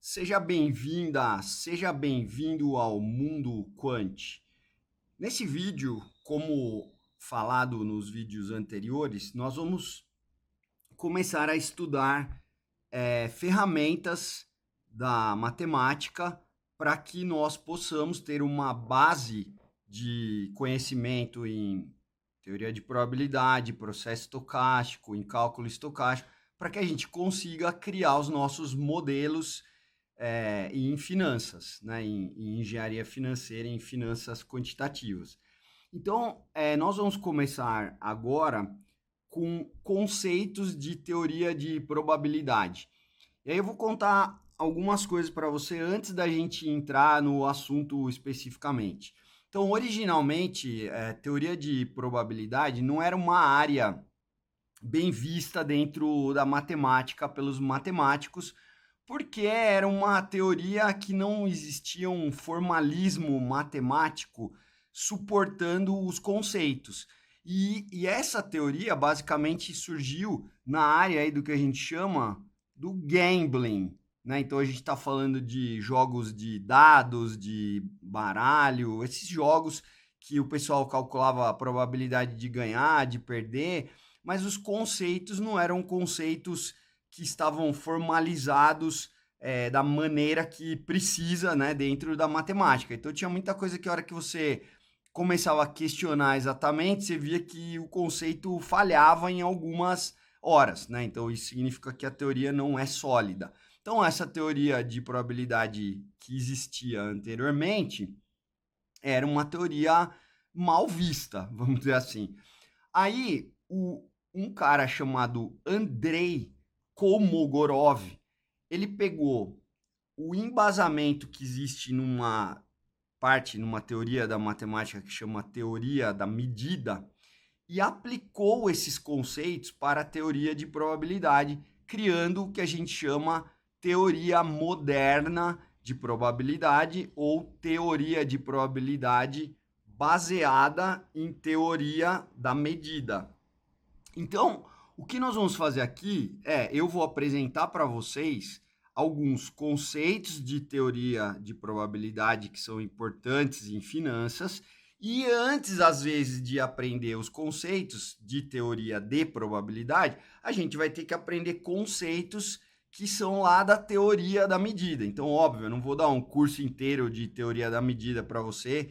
Seja bem-vinda, seja bem-vindo ao Mundo Quant. Nesse vídeo, como falado nos vídeos anteriores, nós vamos começar a estudar ferramentas da matemática para que nós possamos ter uma base de conhecimento em teoria de probabilidade, processo estocástico, em cálculo estocástico, para que a gente consiga criar os nossos modelos em finanças, né, em engenharia financeira, em finanças quantitativas. Então, nós vamos começar agora com conceitos de teoria de probabilidade. E aí eu vou contar algumas coisas para você antes da gente entrar no assunto especificamente. Então, originalmente, teoria de probabilidade não era uma área bem vista dentro da matemática pelos matemáticos, porque era uma teoria que não existia um formalismo matemático suportando os conceitos. E essa teoria basicamente surgiu na área aí do que a gente chama do gambling, né? Então a gente está falando de jogos de dados, de baralho, esses jogos que o pessoal calculava a probabilidade de ganhar, de perder, mas os conceitos não eram conceitos que estavam formalizados da maneira que precisa, né, dentro da matemática. Então tinha muita coisa que a hora que você começava a questionar exatamente, você via que o conceito falhava em algumas horas, né? Então isso significa que a teoria não é sólida. Então essa teoria de probabilidade que existia anteriormente era uma teoria mal vista, vamos dizer assim. Aí um cara chamado Andrei Kolmogorov, ele pegou o embasamento que existe numa teoria da matemática que chama teoria da medida e aplicou esses conceitos para a teoria de probabilidade, criando o que a gente chama teoria moderna de probabilidade ou teoria de probabilidade baseada em teoria da medida. Então, o que nós vamos fazer aqui eu vou apresentar para vocês alguns conceitos de teoria de probabilidade que são importantes em finanças e antes, às vezes, de aprender os conceitos de teoria de probabilidade, a gente vai ter que aprender conceitos que são lá da teoria da medida. Então, óbvio, eu não vou dar um curso inteiro de teoria da medida para você,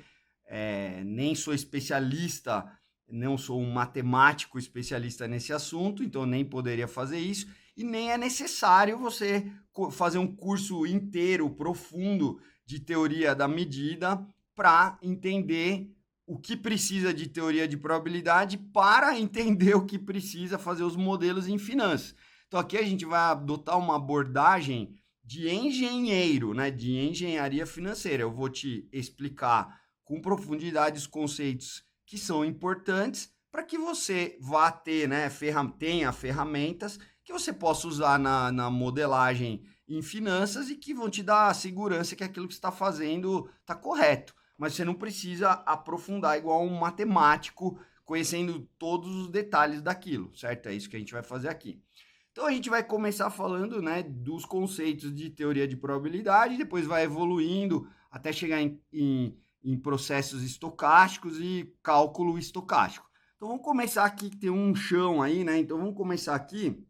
nem sou especialista, não sou um matemático especialista nesse assunto, então nem poderia fazer isso, e nem é necessário você fazer um curso inteiro, profundo, de teoria da medida para entender o que precisa de teoria de probabilidade para entender o que precisa fazer os modelos em finanças. Então aqui a gente vai adotar uma abordagem de engenheiro, né, de engenharia financeira. Eu vou te explicar com profundidade os conceitos que são importantes para que você vá ter, né, tenha ferramentas que você possa usar na modelagem em finanças e que vão te dar a segurança que aquilo que você está fazendo está correto. Mas você não precisa aprofundar igual um matemático, conhecendo todos os detalhes daquilo, certo? É isso que a gente vai fazer aqui. Então a gente vai começar falando, né, dos conceitos de teoria de probabilidade, depois vai evoluindo até chegar em processos estocásticos e cálculo estocástico. Então vamos começar aqui, que tem um chão aí, né? Então vamos começar aqui,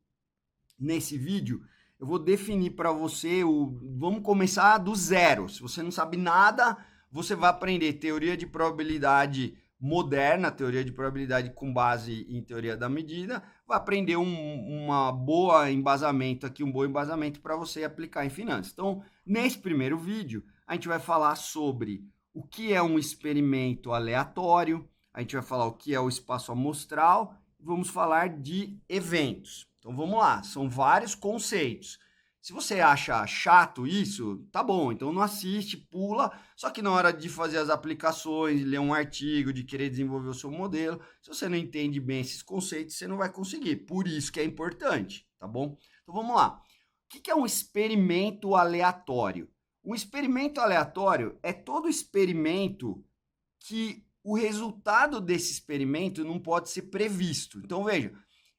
nesse vídeo, eu vou definir para você, vamos começar do zero. Se você não sabe nada, você vai aprender teoria de probabilidade moderna, teoria de probabilidade com base em teoria da medida, vai aprender uma boa embasamento aqui, um bom embasamento para você aplicar em finanças. Então, nesse primeiro vídeo, a gente vai falar sobre o que é um experimento aleatório, a gente vai falar o que é o espaço amostral, vamos falar de eventos. Então vamos lá, são vários conceitos. Se você acha chato isso, tá bom, então não assiste, pula. Só que na hora de fazer as aplicações, ler um artigo, de querer desenvolver o seu modelo, se você não entende bem esses conceitos, você não vai conseguir. Por isso que é importante, tá bom? Então vamos lá. O que é um experimento aleatório? Um experimento aleatório é todo experimento que o resultado desse experimento não pode ser previsto. Então veja,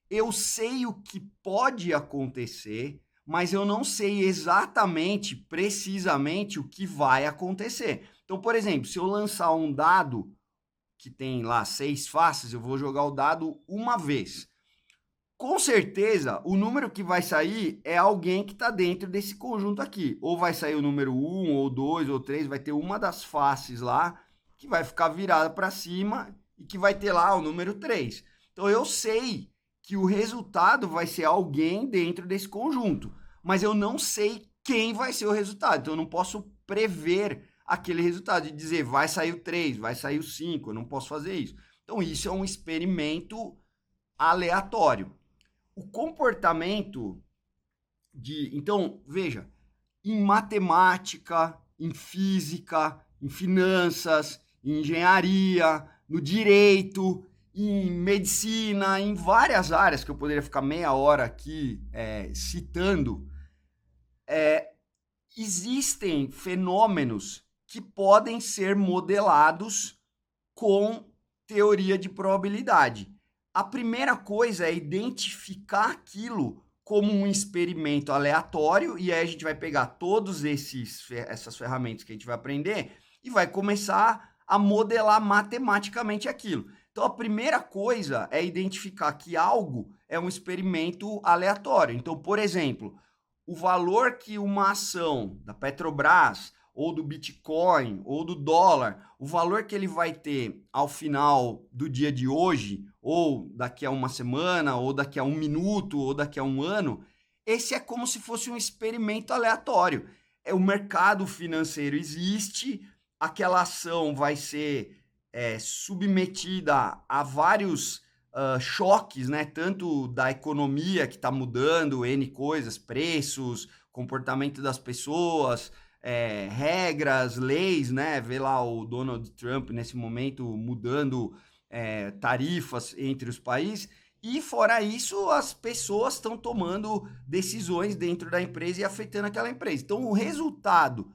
eu sei o que pode acontecer, mas eu não sei exatamente, precisamente, o que vai acontecer. Então, por exemplo, se eu lançar um dado que tem lá 6 faces, eu vou jogar o dado uma vez. Com certeza, o número que vai sair é alguém que está dentro desse conjunto aqui. Ou vai sair o número 1, ou 2, ou 3, vai ter uma das faces lá que vai ficar virada para cima e que vai ter lá o número 3. Então eu sei que o resultado vai ser alguém dentro desse conjunto, mas eu não sei quem vai ser o resultado. Então eu não posso prever aquele resultado e dizer vai sair o 3, vai sair o 5, eu não posso fazer isso. Então isso é um experimento aleatório. O comportamento de. Então, veja, em matemática, em física, em finanças, em engenharia, no direito, em medicina, em várias áreas que eu poderia ficar meia hora aqui citando, existem fenômenos que podem ser modelados com teoria de probabilidade. A primeira coisa é identificar aquilo como um experimento aleatório, e aí a gente vai pegar todas essas ferramentas que a gente vai aprender e vai começar a modelar matematicamente aquilo. Então a primeira coisa é identificar que algo é um experimento aleatório. Então, por exemplo, o valor que uma ação da Petrobras ou do Bitcoin, ou do dólar, o valor que ele vai ter ao final do dia de hoje, ou daqui a uma semana, ou daqui a um minuto, ou daqui a um ano, esse é como se fosse um experimento aleatório. O mercado financeiro existe, aquela ação vai ser submetida a vários choques, né? Tanto da economia que está mudando, N coisas, preços, comportamento das pessoas, regras, leis, né? Vê lá o Donald Trump nesse momento mudando tarifas entre os países. E fora isso, as pessoas estão tomando decisões dentro da empresa e afetando aquela empresa. Então, o resultado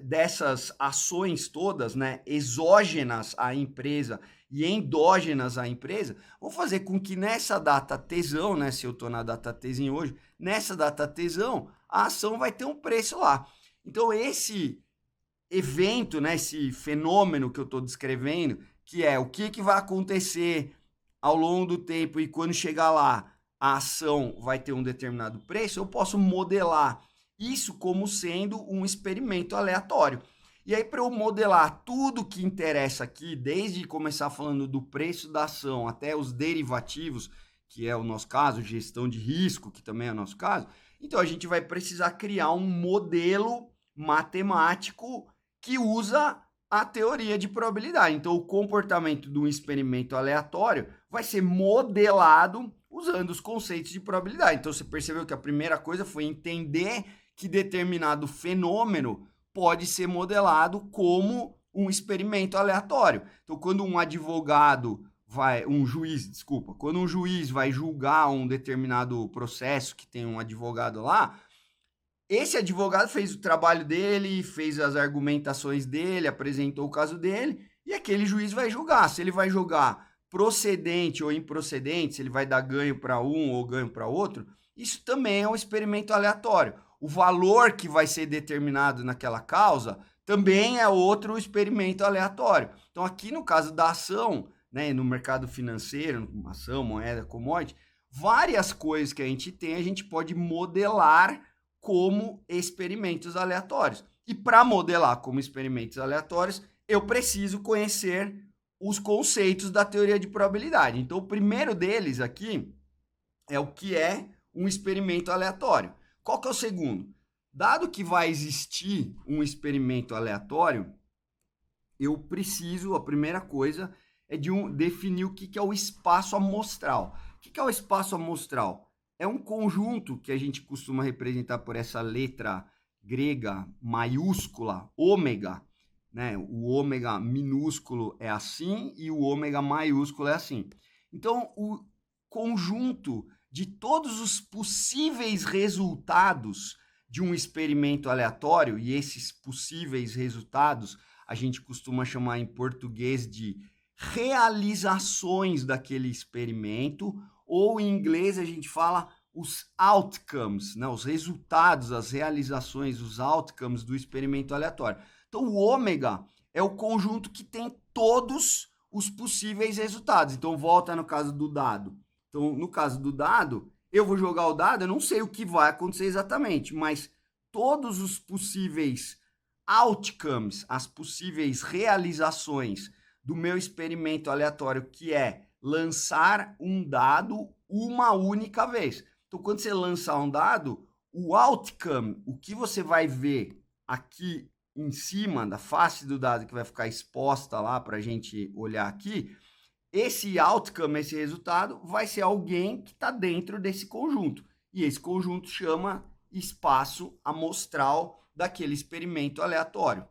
dessas ações todas, né, exógenas à empresa e endógenas à empresa, vão fazer com que nessa data tesão, né, se eu estou na data tesão hoje, nessa data tesão, a ação vai ter um preço lá. Então, esse evento, né, esse fenômeno que eu estou descrevendo, que é o que vai acontecer ao longo do tempo e quando chegar lá, a ação vai ter um determinado preço, eu posso modelar isso como sendo um experimento aleatório. E aí, para eu modelar tudo que interessa aqui, desde começar falando do preço da ação até os derivativos, que é o nosso caso, gestão de risco, que também é o nosso caso, então a gente vai precisar criar um modelo matemático que usa a teoria de probabilidade. Então, o comportamento de um experimento aleatório vai ser modelado usando os conceitos de probabilidade. Então, você percebeu que a primeira coisa foi entender que determinado fenômeno pode ser modelado como um experimento aleatório. Então, quando quando um juiz vai julgar um determinado processo que tem um advogado lá, esse advogado fez o trabalho dele, fez as argumentações dele, apresentou o caso dele, e aquele juiz vai julgar. Se ele vai julgar procedente ou improcedente, se ele vai dar ganho para um ou ganho para outro, isso também é um experimento aleatório. O valor que vai ser determinado naquela causa também é outro experimento aleatório. Então, aqui no caso da ação, né, no mercado financeiro, ação, moeda, commodity, várias coisas que a gente pode modelar como experimentos aleatórios. E para modelar como experimentos aleatórios, eu preciso conhecer os conceitos da teoria de probabilidade. Então, o primeiro deles aqui é o que é um experimento aleatório. Qual que é o segundo? Dado que vai existir um experimento aleatório, eu preciso, a primeira coisa, é definir o que é o espaço amostral. O que é o espaço amostral? É um conjunto que a gente costuma representar por essa letra grega maiúscula, ômega, né? O ômega minúsculo é assim e o ômega maiúsculo é assim. Então, o conjunto de todos os possíveis resultados de um experimento aleatório, e esses possíveis resultados a gente costuma chamar em português de realizações daquele experimento, ou em inglês a gente fala os outcomes, né, os resultados, as realizações, os outcomes do experimento aleatório. Então, o ômega é o conjunto que tem todos os possíveis resultados. Então, volta no caso do dado. Então, no caso do dado, eu vou jogar o dado, eu não sei o que vai acontecer exatamente, mas todos os possíveis outcomes, as possíveis realizações do meu experimento aleatório, que é lançar um dado uma única vez. Então, quando você lançar um dado, o outcome, o que você vai ver aqui em cima da face do dado, que vai ficar exposta lá para a gente olhar aqui, esse outcome, esse resultado, vai ser alguém que está dentro desse conjunto. E esse conjunto chama espaço amostral daquele experimento aleatório.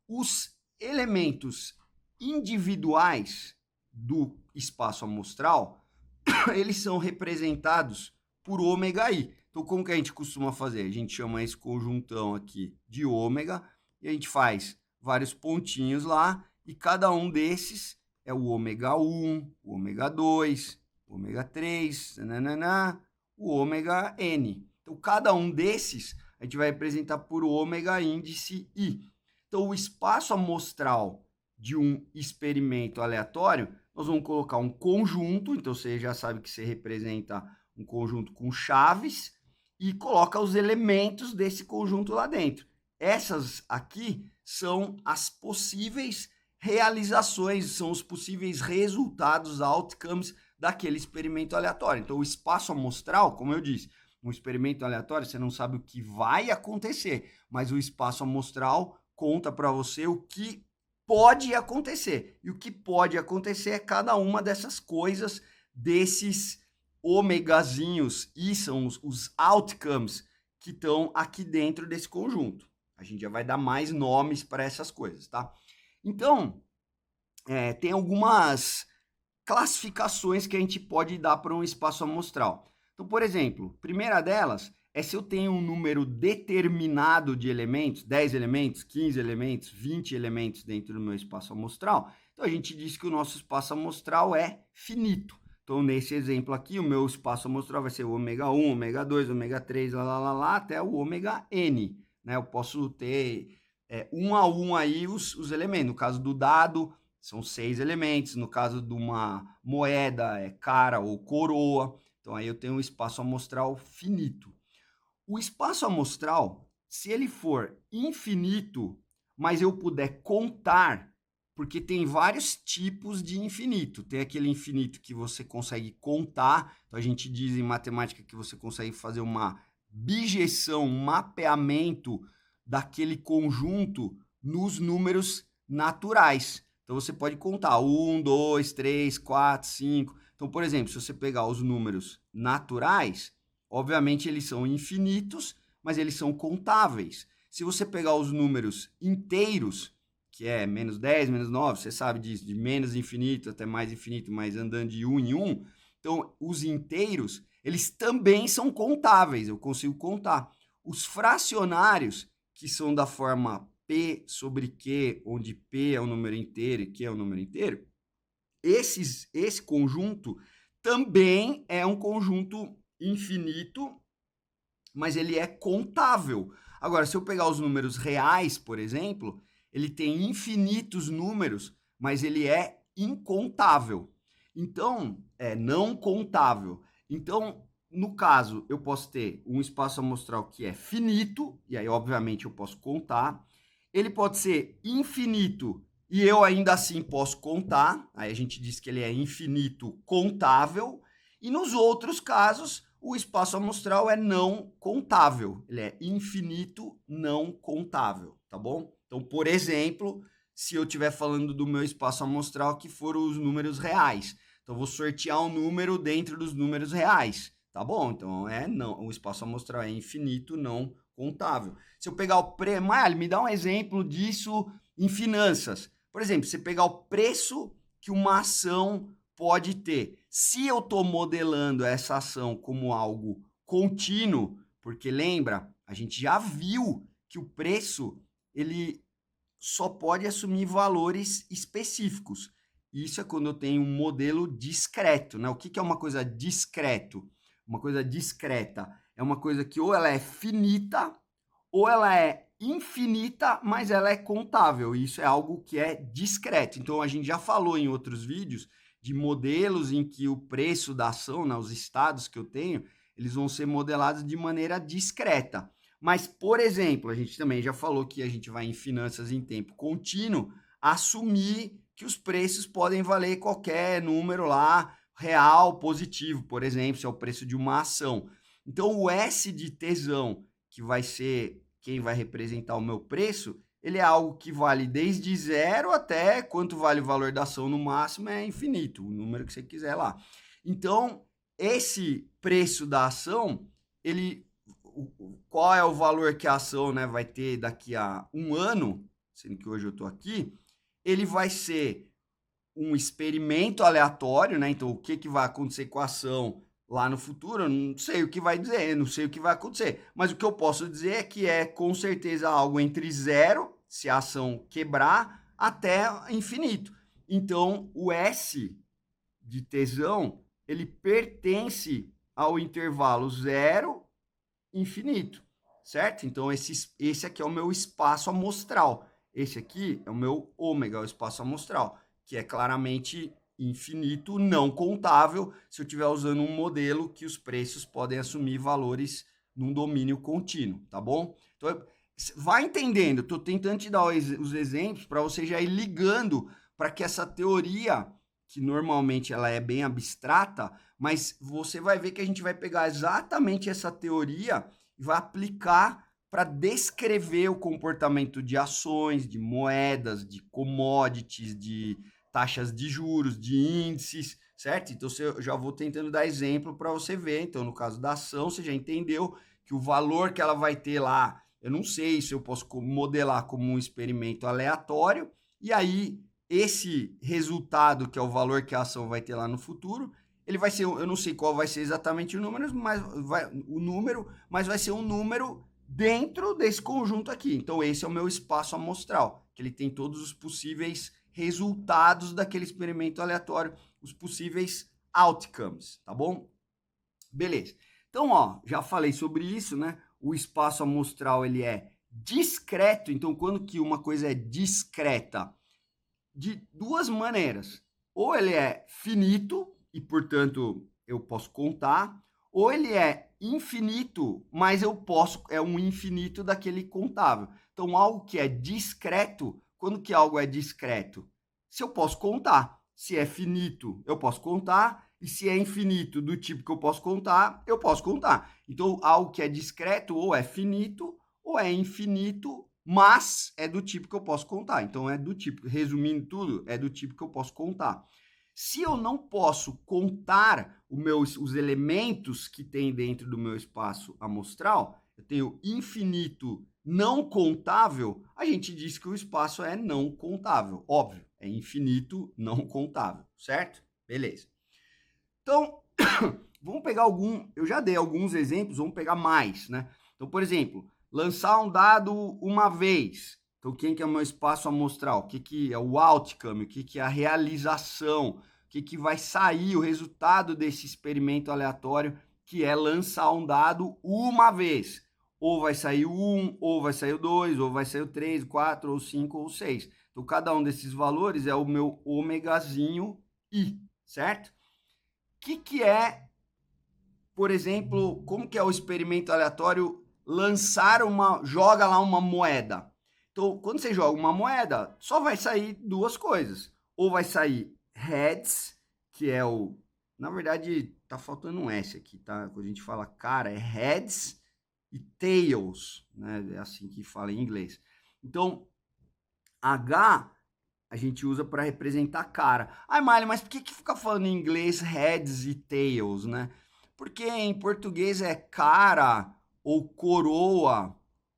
Os elementos individuais do espaço amostral, eles são representados por ômega i. Então, como que a gente costuma fazer? A gente chama esse conjuntão aqui de ômega e a gente faz vários pontinhos lá e cada um desses é o ômega 1, o ômega 2, o ômega 3, nananã, o ômega n. Então, cada um desses a gente vai representar por ômega índice i. Então, o espaço amostral de um experimento aleatório, nós vamos colocar um conjunto, então você já sabe que você representa um conjunto com chaves e coloca os elementos desse conjunto lá dentro. Essas aqui são as possíveis realizações, são os possíveis resultados, outcomes daquele experimento aleatório. Então, o espaço amostral, como eu disse, um experimento aleatório, você não sabe o que vai acontecer, mas o espaço amostral conta para você o que pode acontecer. E o que pode acontecer é cada uma dessas coisas, desses ômegazinhos, e são os outcomes que estão aqui dentro desse conjunto. A gente já vai dar mais nomes para essas coisas, tá? Então, tem algumas classificações que a gente pode dar para um espaço amostral. Então, por exemplo, a primeira delas é se eu tenho um número determinado de elementos, 10 elementos, 15 elementos, 20 elementos dentro do meu espaço amostral, então a gente diz que o nosso espaço amostral é finito. Então, nesse exemplo aqui, o meu espaço amostral vai ser o ômega 1, ômega 2, ômega 3, lá, até o ômega n. Né? Eu posso ter um a um aí os elementos. No caso do dado, são 6 elementos. No caso de uma moeda, é cara ou coroa. Então, aí eu tenho um espaço amostral finito. O espaço amostral, se ele for infinito, mas eu puder contar, porque tem vários tipos de infinito. Tem aquele infinito que você consegue contar, então a gente diz em matemática que você consegue fazer uma bijeção, um mapeamento daquele conjunto nos números naturais. Então você pode contar 1, 2, 3, 4, 5. Então, por exemplo, se você pegar os números naturais, obviamente eles são infinitos, mas eles são contáveis. Se você pegar os números inteiros, que é menos 10, menos 9, você sabe disso, de menos infinito até mais infinito, mas andando de 1 em 1. Então, os inteiros, eles também são contáveis, eu consigo contar. Os fracionários, que são da forma P sobre Q, onde P é um número inteiro e Q é um número inteiro, esse conjunto também é um conjunto infinito, mas ele é contável. Agora, se eu pegar os números reais, por exemplo, ele tem infinitos números, mas ele é incontável. Então, é não contável. Então, no caso, eu posso ter um espaço amostral que é finito, e aí, obviamente, eu posso contar. Ele pode ser infinito e eu ainda assim posso contar. Aí a gente diz que ele é infinito contável. E nos outros casos, o espaço amostral é não contável. Ele é infinito não contável, tá bom? Então, por exemplo, se eu estiver falando do meu espaço amostral que for os números reais, então vou sortear um número dentro dos números reais, tá bom? Então não, o espaço amostral é infinito não contável. Se eu pegar o preço, me dá um exemplo disso em finanças. Por exemplo, você pegar o preço que uma ação pode ter. Se eu estou modelando essa ação como algo contínuo, porque lembra, a gente já viu que o preço ele só pode assumir valores específicos. Isso é quando eu tenho um modelo discreto, né? O que é uma coisa discreto? uma coisa discreta, é uma coisa que ou ela é finita ou ela é infinita, mas ela é contável. E isso é algo que é discreto. Então a gente já falou em outros vídeos de modelos em que o preço da ação, né, os estados que eu tenho, eles vão ser modelados de maneira discreta. Mas, por exemplo, a gente também já falou que a gente vai em finanças em tempo contínuo assumir que os preços podem valer qualquer número lá, real, positivo, por exemplo, se é o preço de uma ação. Então, o S de tesão, que vai ser quem vai representar o meu preço, ele é algo que vale desde zero até quanto vale o valor da ação no máximo, é infinito, o número que você quiser lá. Então, esse preço da ação, ele, qual é o valor que a ação, né, vai ter daqui a um ano, sendo que hoje eu estou aqui, ele vai ser um experimento aleatório, né? Então, o que vai acontecer com a ação lá no futuro, eu não sei o que vai dizer, não sei o que vai acontecer. Mas o que eu posso dizer é que é com certeza algo entre zero, se a ação quebrar, até infinito. Então, o S de tesão, ele pertence ao intervalo zero, infinito, certo? Então, esse aqui é o meu espaço amostral. Esse aqui é o meu ômega, o espaço amostral, que é claramente infinito, não contável, se eu estiver usando um modelo que os preços podem assumir valores num domínio contínuo, tá bom? Então, vai entendendo, estou tentando te dar os exemplos para você já ir ligando para que essa teoria, que normalmente ela é bem abstrata, mas você vai ver que a gente vai pegar exatamente essa teoria e vai aplicar para descrever o comportamento de ações, de moedas, de commodities, de taxas de juros, de índices, certo? Então eu já vou tentando dar exemplo para você ver. Então, no caso da ação, você já entendeu que o valor que ela vai ter lá, eu não sei se eu posso modelar como um experimento aleatório, e aí esse resultado, que é o valor que a ação vai ter lá no futuro, ele vai ser, eu não sei qual vai ser exatamente o número, mas vai ser um número dentro desse conjunto aqui. Então, esse é o meu espaço amostral, que ele tem todos os possíveis resultados daquele experimento aleatório, os possíveis outcomes, tá bom? Beleza. Então, ó, já falei sobre isso, né? O espaço amostral, ele é discreto. Então, quando que uma coisa é discreta? De duas maneiras. Ou ele é finito, e, portanto, eu posso contar, ou ele é infinito, mas eu posso, é um infinito daquele contável. Então, algo que é discreto, quando que algo é discreto? Se eu posso contar. Se é finito, eu posso contar, e se é infinito do tipo que eu posso contar, eu posso contar. Então, algo que é discreto ou é finito, ou é infinito, mas é do tipo que eu posso contar. Então, é do tipo, resumindo tudo, é do tipo que eu posso contar. Se eu não posso contar os elementos que tem dentro do meu espaço amostral, eu tenho infinito não contável, a gente diz que o espaço é não contável. Óbvio, é infinito não contável, certo? Beleza. Então, vamos pegar eu já dei alguns exemplos, vamos pegar mais, né? Então, por exemplo, lançar um dado uma vez. Então, quem que é o meu espaço amostral? O que é o outcome? O que é a realização? O que vai sair, o resultado desse experimento aleatório, que é lançar um dado uma vez. Ou vai sair o 1, ou vai sair o 2, ou vai sair o 3, 4, ou 5, ou 6. Então, cada um desses valores é o meu ômegazinho I, certo? O que é, por exemplo, como que é o experimento aleatório joga lá uma moeda. Então, quando você joga uma moeda, só vai sair duas coisas. Ou vai sair heads, que é na verdade, tá faltando um S aqui, tá? Quando a gente fala cara, é heads e tails, né? É assim que fala em inglês. Então, H a gente usa para representar cara. Ai, Miley, mas por que fica falando em inglês heads e tails, né? Porque em português é cara ou coroa.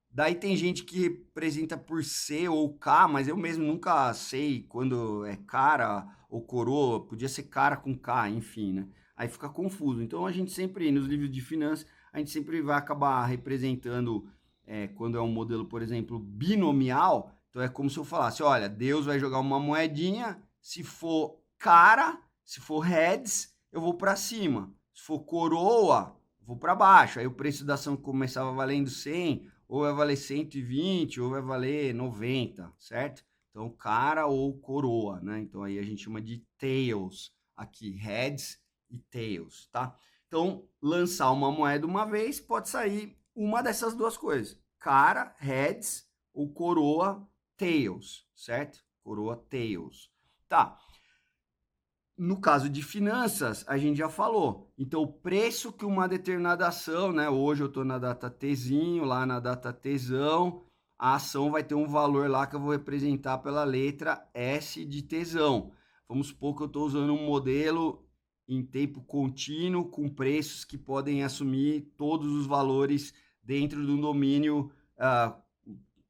Daí tem gente que representa por C ou K, mas eu mesmo nunca sei quando é cara ou coroa. Podia ser cara com K, enfim, né? Aí fica confuso. Então a gente sempre, nos livros de finanças, a gente sempre vai acabar representando, quando é um modelo, por exemplo, binomial. Então é como se eu falasse, olha, Deus vai jogar uma moedinha, se for cara, se for heads, eu vou para cima. Se for coroa, vou para baixo. Aí o preço da ação começava valendo 100, ou vai valer 120, ou vai valer 90, certo? Então, cara ou coroa, né? Então, aí a gente chama de tails aqui, heads e tails, tá? Então, lançar uma moeda uma vez, pode sair uma dessas duas coisas. Cara, heads, ou coroa, tails, certo? Coroa, tails. Tá. No caso de finanças, a gente já falou. Então, o preço que uma determinada ação, né? Hoje eu estou na data Tzinho, lá na data Tzão, a ação vai ter um valor lá que eu vou representar pela letra S de tesão. Vamos supor que eu estou usando um modelo em tempo contínuo com preços que podem assumir todos os valores dentro de um domínio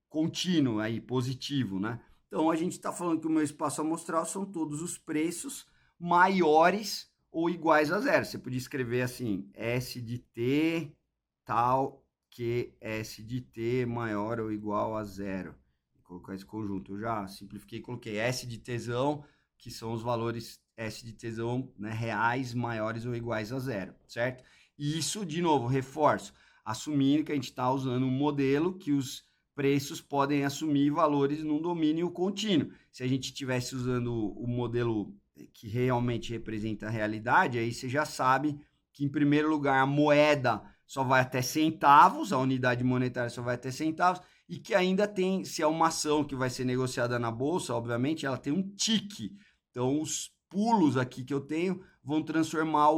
contínuo, aí, positivo, né? Então, a gente está falando que o meu espaço amostral são todos os preços maiores ou iguais a zero. Você podia escrever assim, S de T tal que S de T maior ou igual a zero. Vou colocar esse conjunto. Eu já simplifiquei e coloquei S de tesão, que são os valores S de tesão, né, reais maiores ou iguais a zero, certo? E isso, de novo, reforço, assumindo que a gente está usando um modelo que os preços podem assumir valores num domínio contínuo. Se a gente estivesse usando o modelo que realmente representa a realidade, aí você já sabe que, em primeiro lugar, a moeda só vai até centavos, a unidade monetária só vai até centavos, e que ainda tem, se é uma ação que vai ser negociada na bolsa, obviamente, ela tem um tique. Então, os pulos aqui que eu tenho vão transformar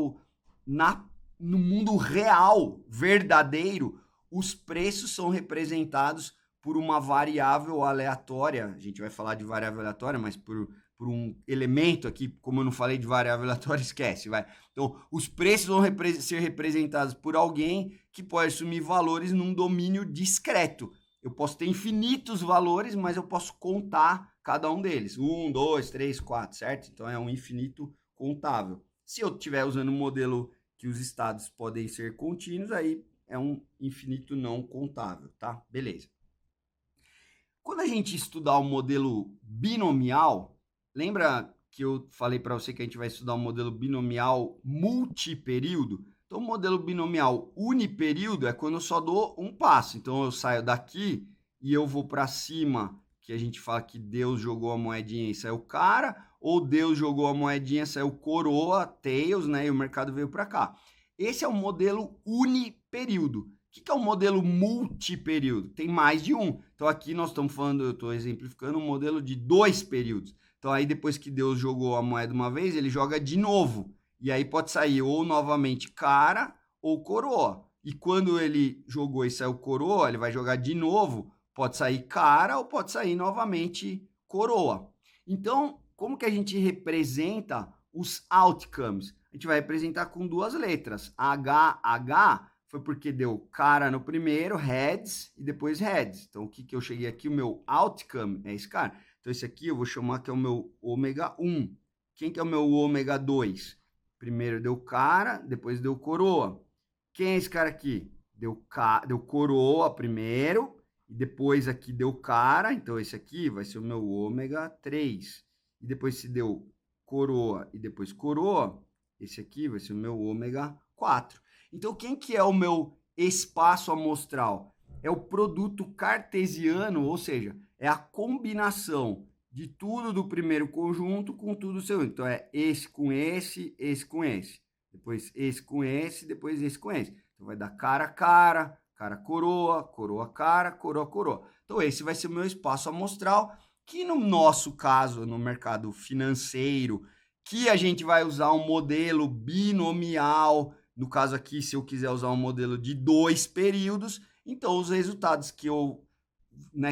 no mundo real, verdadeiro, os preços são representados por uma variável aleatória. A gente vai falar de variável aleatória, mas por um elemento aqui, como eu não falei de variável aleatória, esquece, vai. Então, os preços vão ser representados por alguém que pode assumir valores num domínio discreto. Eu posso ter infinitos valores, mas eu posso contar cada um deles. 1, 2, 3, 4, certo? Então, é um infinito contável. Se eu estiver usando um modelo que os estados podem ser contínuos, aí é um infinito não contável, tá? Beleza. Quando a gente estudar o modelo binomial, lembra que eu falei para você que a gente vai estudar um modelo binomial multiperíodo? Então, o modelo binomial uniperíodo é quando eu só dou um passo. Então, eu saio daqui e eu vou para cima, que a gente fala que Deus jogou a moedinha e saiu cara, ou Deus jogou a moedinha e saiu coroa, tails, né? E o mercado veio para cá. Esse é o modelo uniperíodo. O que é um modelo multiperíodo? Tem mais de um. Então, aqui nós estamos falando, eu estou exemplificando um modelo de 2 períodos. Então, aí depois que Deus jogou a moeda uma vez, ele joga de novo. E aí pode sair ou novamente cara ou coroa. E quando ele jogou e saiu coroa, ele vai jogar de novo. Pode sair cara ou pode sair novamente coroa. Então, como que a gente representa os outcomes? A gente vai representar com duas letras. HH foi porque deu cara no primeiro, heads, e depois heads. Então, o que eu cheguei aqui? O meu outcome é esse cara. Então, esse aqui eu vou chamar que é o meu ômega 1. Quem que é o meu ômega 2? Primeiro deu cara, depois deu coroa. Quem é esse cara aqui? Deu coroa primeiro, e depois aqui deu cara. Então, esse aqui vai ser o meu ômega 3. E depois se deu coroa e depois coroa, esse aqui vai ser o meu ômega 4. Então, quem que é o meu espaço amostral? É o produto cartesiano, ou seja, é a combinação de tudo do primeiro conjunto com tudo do segundo. Então, é esse com esse, esse com esse. Depois esse com esse, depois esse com esse. Então, vai dar cara, cara, cara, coroa, coroa, cara, coroa, coroa. Então, esse vai ser o meu espaço amostral, que no nosso caso, no mercado financeiro, que a gente vai usar um modelo binomial. No caso aqui, se eu quiser usar um modelo de 2 períodos, então os resultados que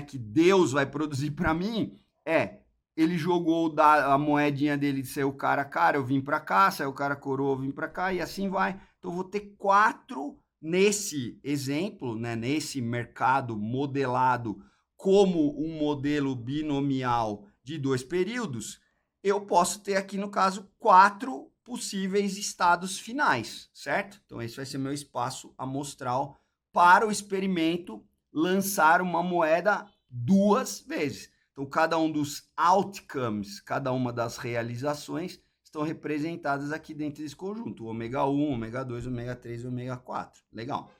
que Deus vai produzir para mim ele jogou a moedinha dele, saiu cara a cara, eu vim para cá, saiu cara coroa, eu vim para cá, e assim vai. Então eu vou ter 4 nesse exemplo, né, nesse mercado modelado como um modelo binomial de 2 períodos, eu posso ter aqui, no caso, 4 possíveis estados finais, certo? Então, esse vai ser meu espaço amostral para o experimento lançar uma moeda 2 vezes. Então, cada um dos outcomes, cada uma das realizações, estão representadas aqui dentro desse conjunto. O ômega 1, ômega 2, ômega 3 e ômega 4. Legal.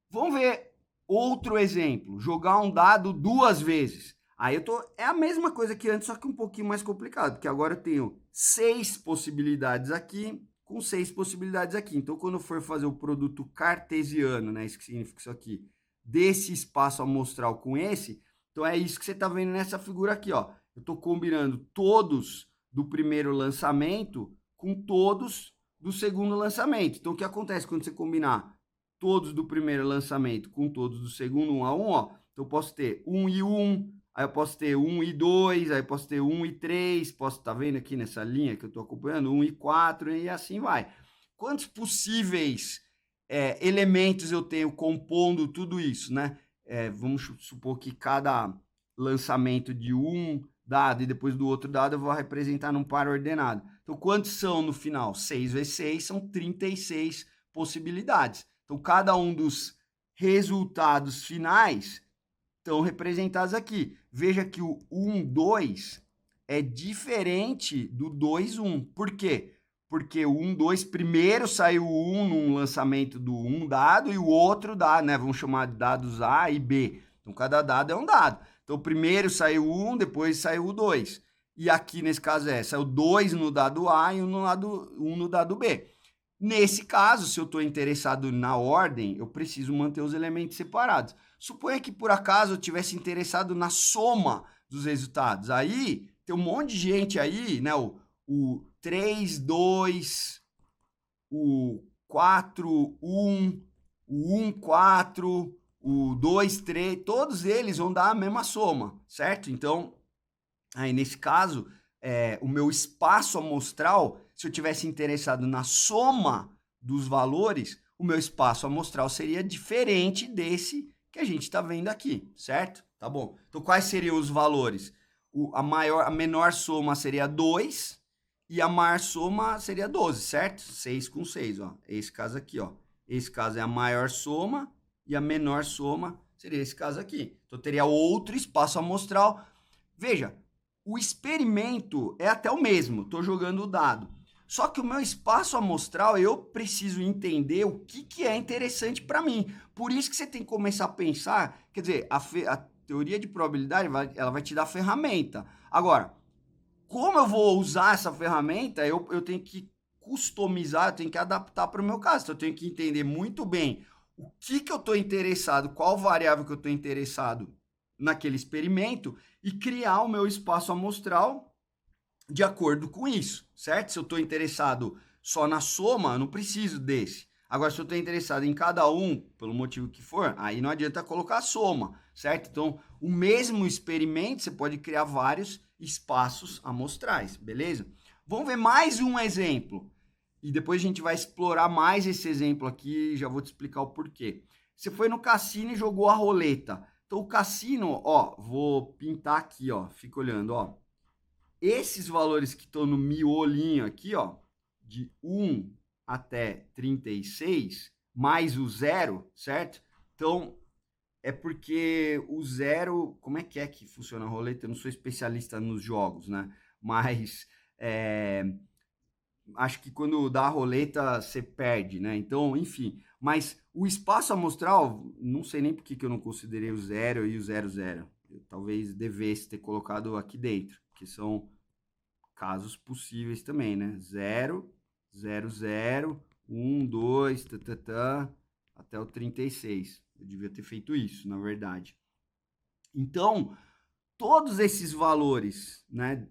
Vamos ver outro exemplo. Jogar um dado 2 vezes. Aí é a mesma coisa que antes, só que um pouquinho mais complicado, porque agora eu tenho 6 possibilidades aqui, com 6 possibilidades aqui. Então, quando eu for fazer o produto cartesiano, né, isso que significa isso aqui, desse espaço amostral com esse, então é isso que você está vendo nessa figura aqui, ó. Eu estou combinando todos do primeiro lançamento com todos do segundo lançamento. Então, o que acontece quando você combinar todos do primeiro lançamento com todos do segundo, 1 a 1, ó? Então, eu posso ter 1 e 1, aí eu posso ter 1 e 2, aí eu posso ter 1 e 3, posso estar vendo aqui nessa linha que eu estou acompanhando, 1 e 4, e assim vai. Quantos possíveis elementos eu tenho compondo tudo isso, né? Vamos supor que cada lançamento de um dado e depois do outro dado eu vou representar num par ordenado. Então, quantos são no final? 6 vezes 6 são 36 possibilidades. Então, cada um dos resultados finais estão representados aqui. Veja que o 1, 2 é diferente do 2, 1. Por quê? Porque o 1, 2, primeiro saiu o 1 num lançamento do 1 dado e o outro dado, né? Vamos chamar de dados A e B. Então, cada dado é um dado. Então, primeiro saiu o 1, depois saiu o 2. E aqui, nesse caso, saiu 2 no dado A e 1 no dado B. Nesse caso, se eu estou interessado na ordem, eu preciso manter os elementos separados. Suponha que, por acaso, eu tivesse interessado na soma dos resultados. Aí, tem um monte de gente aí, né? O 3, 2, o 4, 1, o 1, 4, o 2, 3, todos eles vão dar a mesma soma, certo? Então, aí nesse caso, o meu espaço amostral, se eu tivesse interessado na soma dos valores, o meu espaço amostral seria diferente desse que a gente está vendo aqui, certo? Tá bom. Então, quais seriam os valores? A menor soma seria 2 e a maior soma seria 12, certo? 6 com 6, ó. Esse caso aqui, ó. Esse caso é a maior soma e a menor soma seria esse caso aqui. Então, teria outro espaço amostral. Veja, o experimento é até o mesmo, estou jogando o dado. Só que o meu espaço amostral, eu preciso entender o que é interessante para mim. Por isso que você tem que começar a pensar, quer dizer, a teoria de probabilidade ela vai te dar ferramenta. Agora, como eu vou usar essa ferramenta, eu tenho que customizar, eu tenho que adaptar para o meu caso. Então, eu tenho que entender muito bem o que eu estou interessado, qual variável que eu estou interessado naquele experimento e criar o meu espaço amostral de acordo com isso, certo? Se eu estou interessado só na soma, eu não preciso desse. Agora, se eu estou interessado em cada um, pelo motivo que for, aí não adianta colocar a soma, certo? Então, o mesmo experimento, você pode criar vários espaços amostrais, beleza? Vamos ver mais um exemplo. E depois a gente vai explorar mais esse exemplo aqui e já vou te explicar o porquê. Você foi no cassino e jogou a roleta. Então, o cassino, ó, vou pintar aqui, ó, fica olhando, ó. Esses valores que estão no miolinho aqui, ó, de 1 até 36, mais o zero, certo? Então, é porque o zero, como é que funciona a roleta? Eu não sou especialista nos jogos, né? Mas acho que quando dá a roleta, você perde, né? Então, enfim. Mas o espaço amostral, não sei nem por que eu não considerei o 0 e o 0, 0. Eu talvez devesse ter colocado aqui dentro, que são casos possíveis também, né? 0, 0, 0, 1, 2, até o 36. Eu devia ter feito isso, na verdade. Então, todos esses valores, né,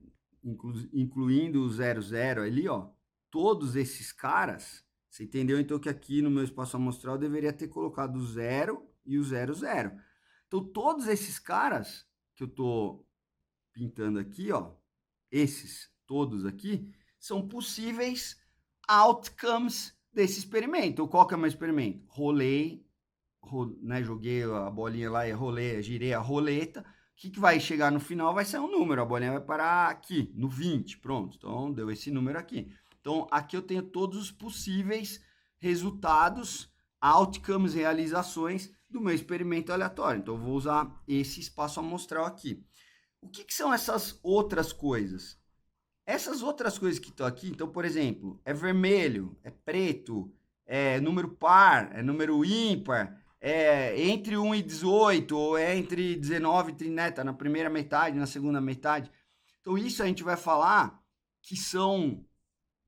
incluindo o 0, 0 ali, ó, todos esses caras, você entendeu? Então que aqui no meu espaço amostral eu deveria ter colocado o 0 e o 0, 0. Então, todos esses caras que eu tô pintando aqui, ó, esses todos aqui, são possíveis outcomes desse experimento. Então, qual que é o meu experimento? Né, joguei a bolinha lá e girei a roleta. O que vai chegar no final vai ser um número. A bolinha vai parar aqui, no 20. Pronto, então deu esse número aqui. Então, aqui eu tenho todos os possíveis resultados, outcomes, realizações do meu experimento aleatório. Então, eu vou usar esse espaço amostral aqui. O que são essas outras coisas? Essas outras coisas que estão aqui, então, por exemplo, é vermelho, é preto, é número par, é número ímpar, é entre 1 e 18, ou é entre 19 e 30, né? Tá na primeira metade, na segunda metade. Então, isso a gente vai falar que são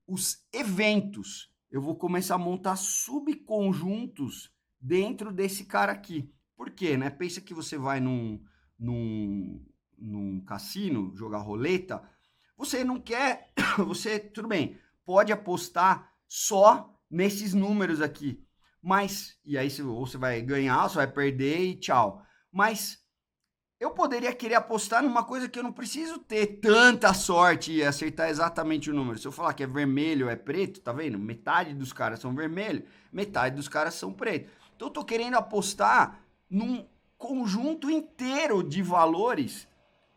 os eventos. Eu vou começar a montar subconjuntos dentro desse cara aqui. Por quê, né? Pensa que você vai num cassino jogar roleta, você não quer, você, tudo bem, pode apostar só nesses números aqui, mas, e aí ou você vai ganhar, ou você vai perder e tchau. Mas eu poderia querer apostar numa coisa que eu não preciso ter tanta sorte e acertar exatamente o número. Se eu falar que é vermelho ou é preto, tá vendo? Metade dos caras são vermelho, metade dos caras são preto. Então eu tô querendo apostar num conjunto inteiro de valores,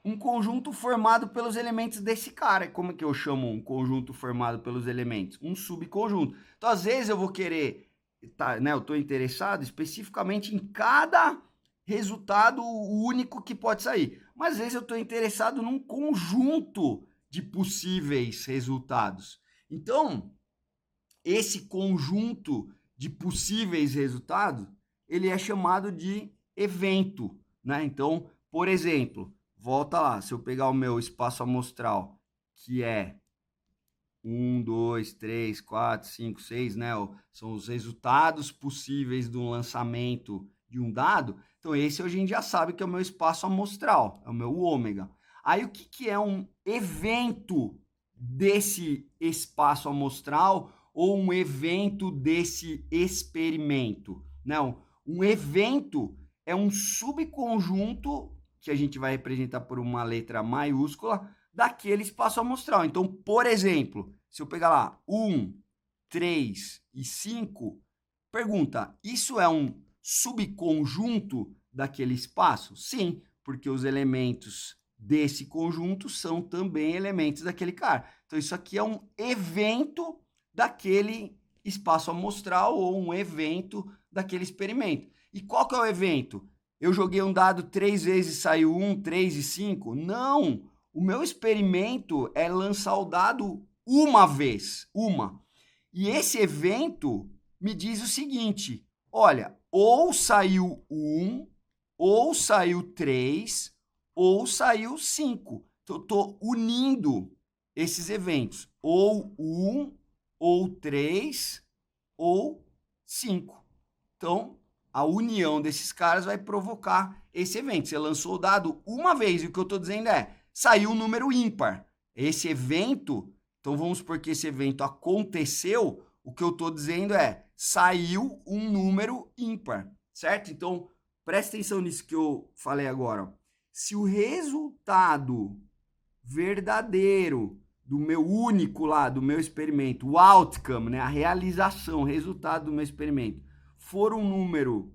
um conjunto formado pelos elementos desse cara. Como é que eu chamo um conjunto formado pelos elementos? Um subconjunto. Então às vezes eu vou querer, tá, né, eu tô interessado especificamente em cada resultado único que pode sair. Mas às vezes eu estou interessado num conjunto de possíveis resultados. Então, esse conjunto de possíveis resultados, ele é chamado de evento, né? Então, por exemplo, volta lá, se eu pegar o meu espaço amostral, que é 1, 2, 3, 4, 5, 6, né? São os resultados possíveis do lançamento de um dado. Então, esse a gente já sabe que é o meu espaço amostral, é o meu ômega. Aí, o que é um evento desse espaço amostral ou um evento desse experimento? Não, um evento é um subconjunto que a gente vai representar por uma letra maiúscula daquele espaço amostral. Então, por exemplo, se eu pegar lá 1, 3 e 5, pergunta, isso é um subconjunto daquele espaço? Sim, porque os elementos desse conjunto são também elementos daquele cara. Então, isso aqui é um evento daquele espaço amostral ou um evento daquele experimento. E qual que é o evento? Eu joguei um dado 3 vezes e saiu 1, 3 e 5? Não! O meu experimento é lançar o dado uma vez, uma. E esse evento me diz o seguinte, olha, ou saiu 1, ou saiu 3, ou saiu 5. Então, eu estou unindo esses eventos, ou 1, ou 3, ou 5. Então, a união desses caras vai provocar esse evento. Você lançou o dado uma vez, e o que eu estou dizendo é, saiu um número ímpar. Esse evento, então vamos supor que esse evento aconteceu, o que eu estou dizendo é, saiu um número ímpar, certo? Então, presta atenção nisso que eu falei agora. Se o resultado verdadeiro do meu único lá, do meu experimento, o outcome, né, a realização, o resultado do meu experimento, for um número,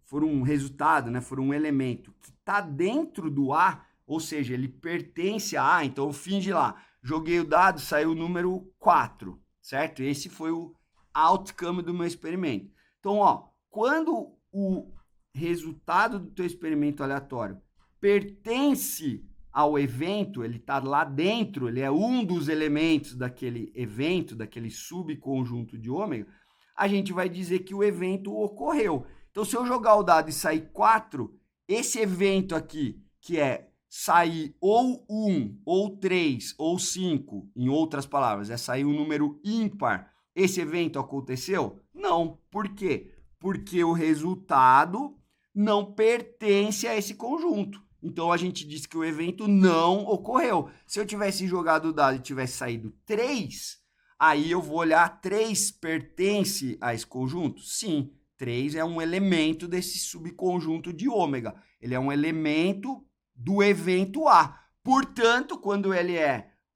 for um resultado, né, for um elemento que está dentro do A, ou seja, ele pertence a A, então eu finge lá, joguei o dado, saiu o número 4, certo? Esse foi o outcome do meu experimento. Então, ó, quando o resultado do teu experimento aleatório pertence ao evento, ele está lá dentro, ele é um dos elementos daquele evento, daquele subconjunto de ômega, a gente vai dizer que o evento ocorreu. Então, se eu jogar o dado e sair 4, esse evento aqui, que é sair ou 1, ou 3, ou 5, em outras palavras, é sair um número ímpar, esse evento aconteceu? Não. Por quê? Porque o resultado não pertence a esse conjunto. Então, a gente diz que o evento não ocorreu. Se eu tivesse jogado o dado e tivesse saído 3, aí eu vou olhar, 3 pertence a esse conjunto? Sim, 3 é um elemento desse subconjunto de ômega. Ele é um elemento do evento A. Portanto, quando ele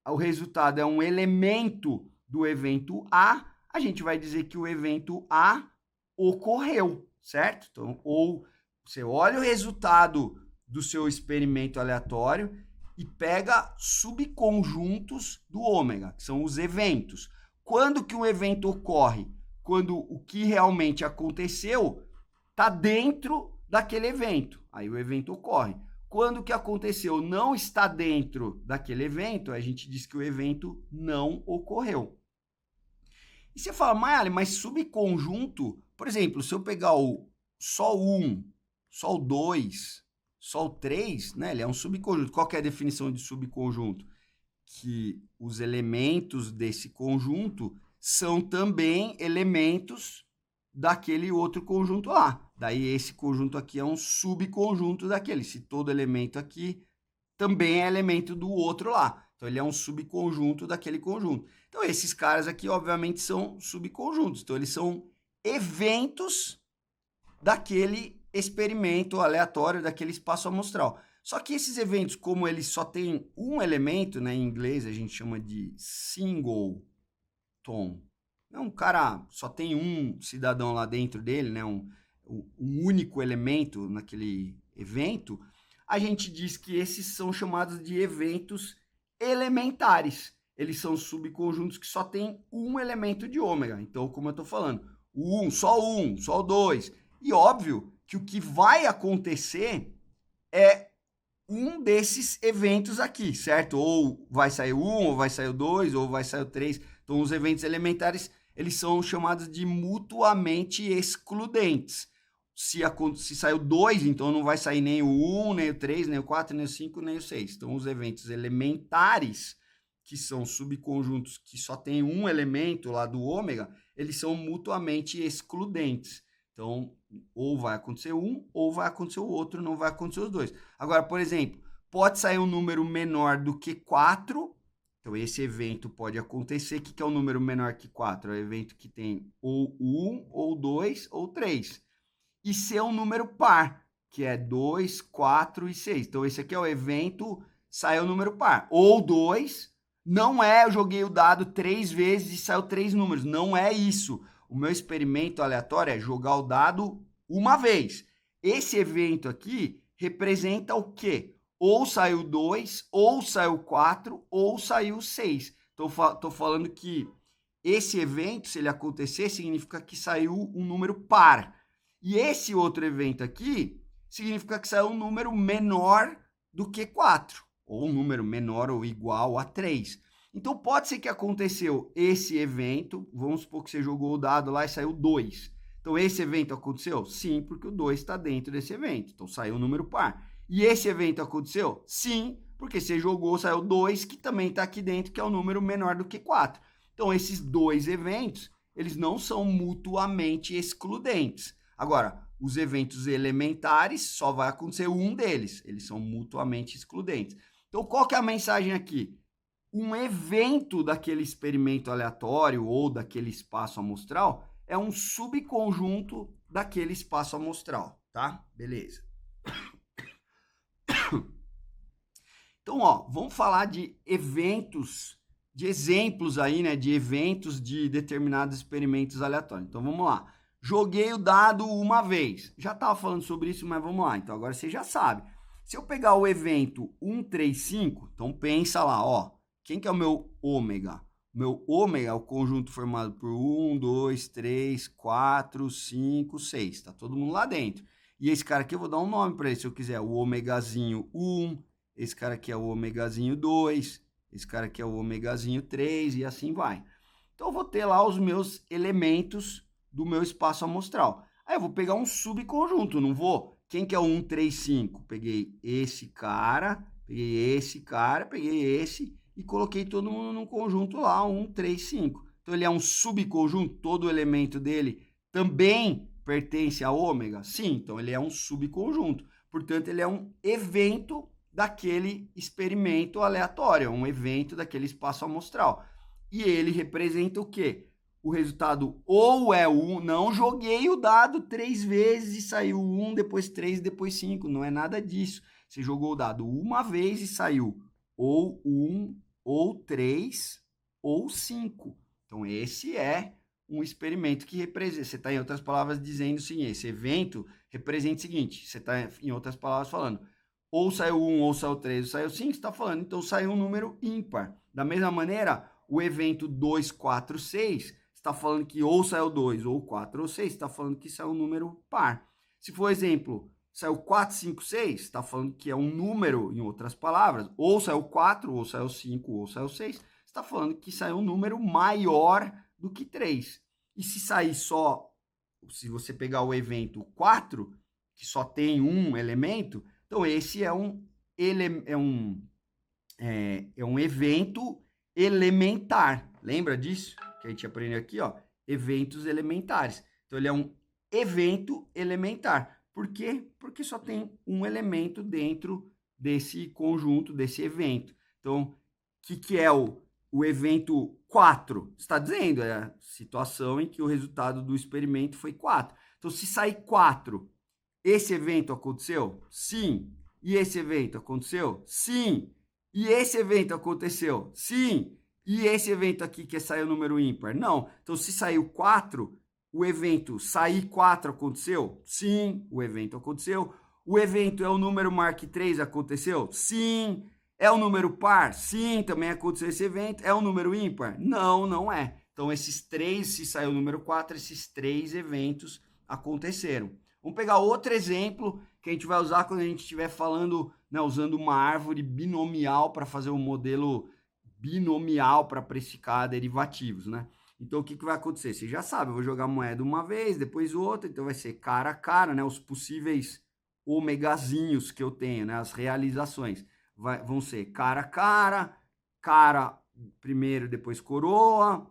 o resultado é um elemento do evento A, a gente vai dizer que o evento A ocorreu, certo? Então, ou você olha o resultado do seu experimento aleatório e pega subconjuntos do ômega, que são os eventos. Quando que um evento ocorre? Quando o que realmente aconteceu está dentro daquele evento. Aí o evento ocorre. Quando que aconteceu não está dentro daquele evento, a gente diz que o evento não ocorreu. E você fala, mas subconjunto, por exemplo, se eu pegar só o 1, só o 2, só o 3, né, ele é um subconjunto. Qual que é a definição de subconjunto? Que os elementos desse conjunto são também elementos daquele outro conjunto lá. Daí esse conjunto aqui é um subconjunto daquele. Se todo elemento aqui também é elemento do outro lá. Então ele é um subconjunto daquele conjunto. Então esses caras aqui, obviamente, são subconjuntos. Então eles são eventos daquele experimento aleatório, daquele espaço amostral. Só que esses eventos, como eles só têm um elemento, né, em inglês a gente chama de singleton. É um cara, só tem um cidadão lá dentro dele, né, um único elemento naquele evento, a gente diz que esses são chamados de eventos elementares. Eles são subconjuntos que só tem um elemento de ômega. Então, como eu estou falando, o 1, só o 2. E óbvio que o que vai acontecer é um desses eventos aqui, certo? Ou vai sair o 1, ou vai sair o 2, ou vai sair o 3. Então, os eventos elementares, eles são chamados de mutuamente excludentes. Se saiu 2, então não vai sair nem o 1, nem o 3, nem o 4, nem o 5, nem o 6. Então, os eventos elementares, que são subconjuntos que só tem um elemento lá do ômega, eles são mutuamente excludentes. Então, ou vai acontecer um, ou vai acontecer o outro, não vai acontecer os dois. Agora, por exemplo, pode sair um número menor do que 4. Então, esse evento pode acontecer. O que é um número menor que 4? É um evento que tem ou 1, ou 2, ou 3. E ser um número par, que é 2, 4 e 6. Então, esse aqui é o evento, saiu o número par. Ou 2, não é, eu joguei o dado 3 vezes e saiu 3 números. Não é isso. O meu experimento aleatório é jogar o dado uma vez. Esse evento aqui representa o quê? Ou saiu 2, ou saiu 4, ou saiu 6. Estou falando que esse evento, se ele acontecer, significa que saiu um número par. E esse outro evento aqui significa que saiu um número menor do que 4, ou um número menor ou igual a 3. Então pode ser que aconteceu esse evento, vamos supor que você jogou o dado lá e saiu 2. Então esse evento aconteceu? Sim, porque o 2 está dentro desse evento, então saiu um número par. E esse evento aconteceu? Sim, porque você jogou, saiu 2, que também está aqui dentro, que é um número menor do que 4. Então esses dois eventos, eles não são mutuamente excludentes. Agora, os eventos elementares, só vai acontecer um deles. Eles são mutuamente excludentes. Então, qual que é a mensagem aqui? Um evento daquele experimento aleatório ou daquele espaço amostral é um subconjunto daquele espaço amostral, tá? Beleza. Então, ó, vamos falar de eventos, de exemplos aí, né? De eventos de determinados experimentos aleatórios. Então, vamos lá. Joguei o dado uma vez. Já estava falando sobre isso, mas vamos lá. Então, agora você já sabe. Se eu pegar o evento 135, então pensa lá, ó. Quem que é o meu ômega? Meu ômega é o conjunto formado por 1, 2, 3, 4, 5, 6. Tá todo mundo lá dentro. E esse cara aqui eu vou dar um nome para ele, se eu quiser. O ômegazinho 1, esse cara aqui é o ômegazinho 2, esse cara aqui é o ômegazinho 3 e assim vai. Então, eu vou ter lá os meus elementos do meu espaço amostral. Aí eu vou pegar um subconjunto, não vou? Quem que é o 135? Peguei esse cara, peguei esse e coloquei todo mundo num conjunto lá, 135. Então ele é um subconjunto, todo elemento dele também pertence a ômega? Sim, então ele é um subconjunto. Portanto, ele é um evento daquele experimento aleatório, um evento daquele espaço amostral. E ele representa o quê? O resultado ou é 1, não joguei o dado 3 vezes e saiu 1, depois 3, depois 5, não é nada disso. Você jogou o dado uma vez e saiu ou 1, ou 3, ou 5. Então esse é um experimento que representa, você está em outras palavras dizendo o seguinte, esse evento representa o seguinte, você está em outras palavras falando, ou saiu 1, ou saiu 3, ou saiu 5, você está falando, então saiu um número ímpar. Da mesma maneira, o evento 2, 4, 6 está falando que ou saiu 2, ou 4, ou 6, está falando que saiu um número par. Se for exemplo, Saiu 4, 5, 6, está falando que é um número, em outras palavras. Ou saiu 4, ou saiu 5, ou saiu 6. Está falando que saiu um número maior do que 3. E se sair só, se você pegar o evento 4, que só tem um elemento, então esse é um evento elementar. Lembra disso? Que a gente aprendeu aqui, ó, eventos elementares. Então ele é um evento elementar. Por quê? Porque só tem um elemento dentro desse conjunto, desse evento. Então, o que é o evento 4? Está dizendo, é a situação em que o resultado do experimento foi 4. Então, se sair 4, esse evento aconteceu? Sim. E esse evento aconteceu? Sim. E esse evento aconteceu? Sim. E esse evento aqui que saiu o número ímpar? Não. Então, se saiu 4, o evento sair 4 aconteceu? Sim, o evento aconteceu. O evento é o número Mark 3 aconteceu? Sim. É o número par? Sim, também aconteceu esse evento. É o número ímpar? Não, não é. Então, esses três, se saiu o número 4, esses três eventos aconteceram. Vamos pegar outro exemplo que a gente vai usar quando a gente estiver falando, né, usando uma árvore binomial para fazer um modelo binomial para precificar derivativos, né? Então, o que vai acontecer? Você já sabe, eu vou jogar moeda uma vez, depois outra, então vai ser cara a cara, né? Os possíveis omegazinhos que eu tenho, né? As realizações vão ser cara a cara, cara primeiro, depois coroa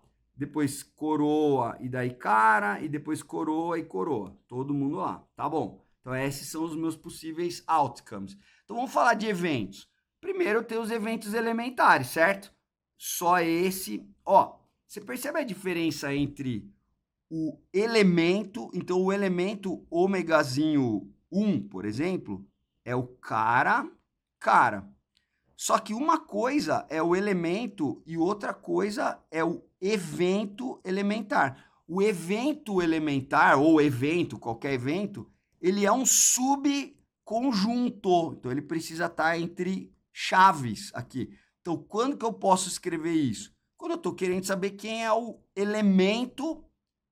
e daí cara, e depois coroa e coroa. Todo mundo lá, tá bom? Então, esses são os meus possíveis outcomes. Então, vamos falar de eventos. Primeiro, eu tenho os eventos elementares, certo? Só esse, ó. Você percebe a diferença entre o elemento, então o elemento ômegazinho 1, por exemplo, é o cara. Só que uma coisa é o elemento e outra coisa é o evento elementar. O evento elementar, ou evento, qualquer evento, ele é um subconjunto. Então, ele precisa estar entre chaves aqui. Então, quando que eu posso escrever isso? Quando eu estou querendo saber quem é o elemento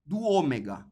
do ômega,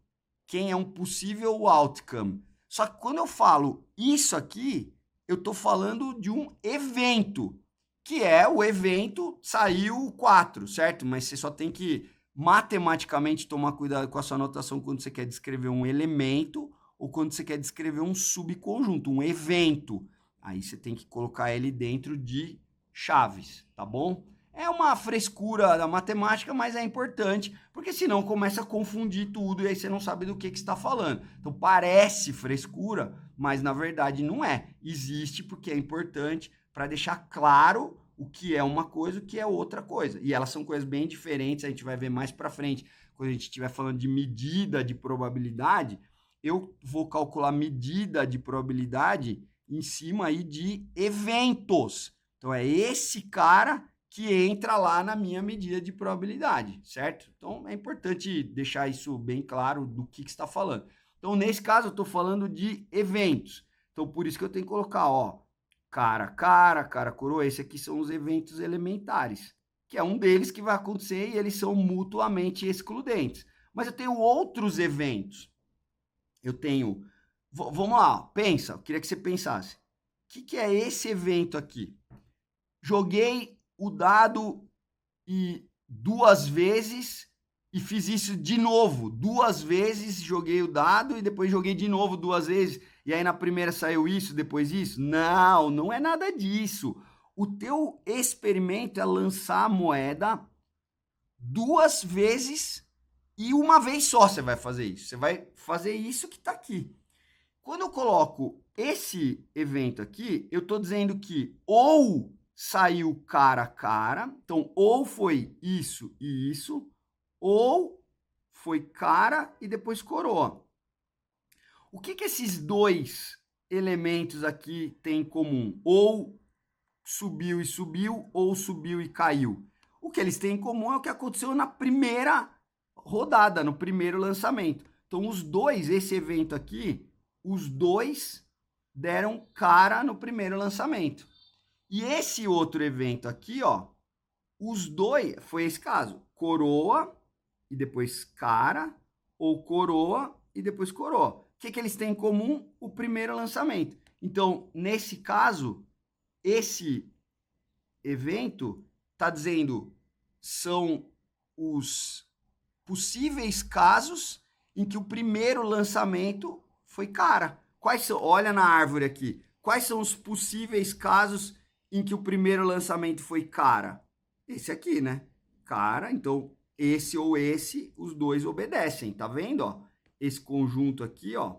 quem é um possível outcome. Só que quando eu falo isso aqui, eu estou falando de um evento, que é o evento saiu 4, certo? Mas você só tem que matematicamente tomar cuidado com a sua anotação quando você quer descrever um elemento ou quando você quer descrever um subconjunto, um evento. Aí você tem que colocar ele dentro de chaves, tá bom? É uma frescura da matemática, mas é importante, porque senão começa a confundir tudo e aí você não sabe do que está falando. Então parece frescura, mas na verdade não é. Existe porque é importante para deixar claro o que é uma coisa e o que é outra coisa. E elas são coisas bem diferentes, a gente vai ver mais para frente. Quando a gente estiver falando de medida de probabilidade, eu vou calcular medida de probabilidade em cima aí de eventos. Então é esse cara que entra lá na minha medida de probabilidade, certo? Então é importante deixar isso bem claro do que está falando. Então, nesse caso, eu estou falando de eventos. Então, por isso que eu tenho que colocar, ó, cara, coroa. Esses aqui são os eventos elementares, que é um deles que vai acontecer e eles são mutuamente excludentes. Mas eu tenho outros eventos. Eu tenho... Vamos lá, pensa. Eu queria que você pensasse. O que é esse evento aqui? Joguei o dado e 2 vezes e fiz isso de novo. 2 vezes joguei o dado e depois joguei de novo 2 vezes. E aí na primeira saiu isso, depois isso? Não, não é nada disso. O teu experimento é lançar a moeda 2 vezes e uma vez só você vai fazer isso. Você vai fazer isso que está aqui. Quando eu coloco esse evento aqui, eu estou dizendo que ou saiu cara a cara, então ou foi isso e isso, ou foi cara e depois coroa. O que esses dois elementos aqui têm em comum? Ou subiu e subiu, ou subiu e caiu. O que eles têm em comum é o que aconteceu na primeira rodada, no primeiro lançamento. Então, os dois, esse evento aqui, os dois deram cara no primeiro lançamento. E esse outro evento aqui, ó, os dois, foi esse caso, coroa e depois cara, ou coroa e depois coroa. que eles têm em comum? O primeiro lançamento. Então, nesse caso, esse evento está dizendo são os possíveis casos em que o primeiro lançamento foi cara. Quais são? Olha na árvore aqui. Quais são os possíveis casos em que o primeiro lançamento foi cara? Esse aqui, né? Cara, então esse ou esse, os dois obedecem, tá vendo, ó? Esse conjunto aqui, ó,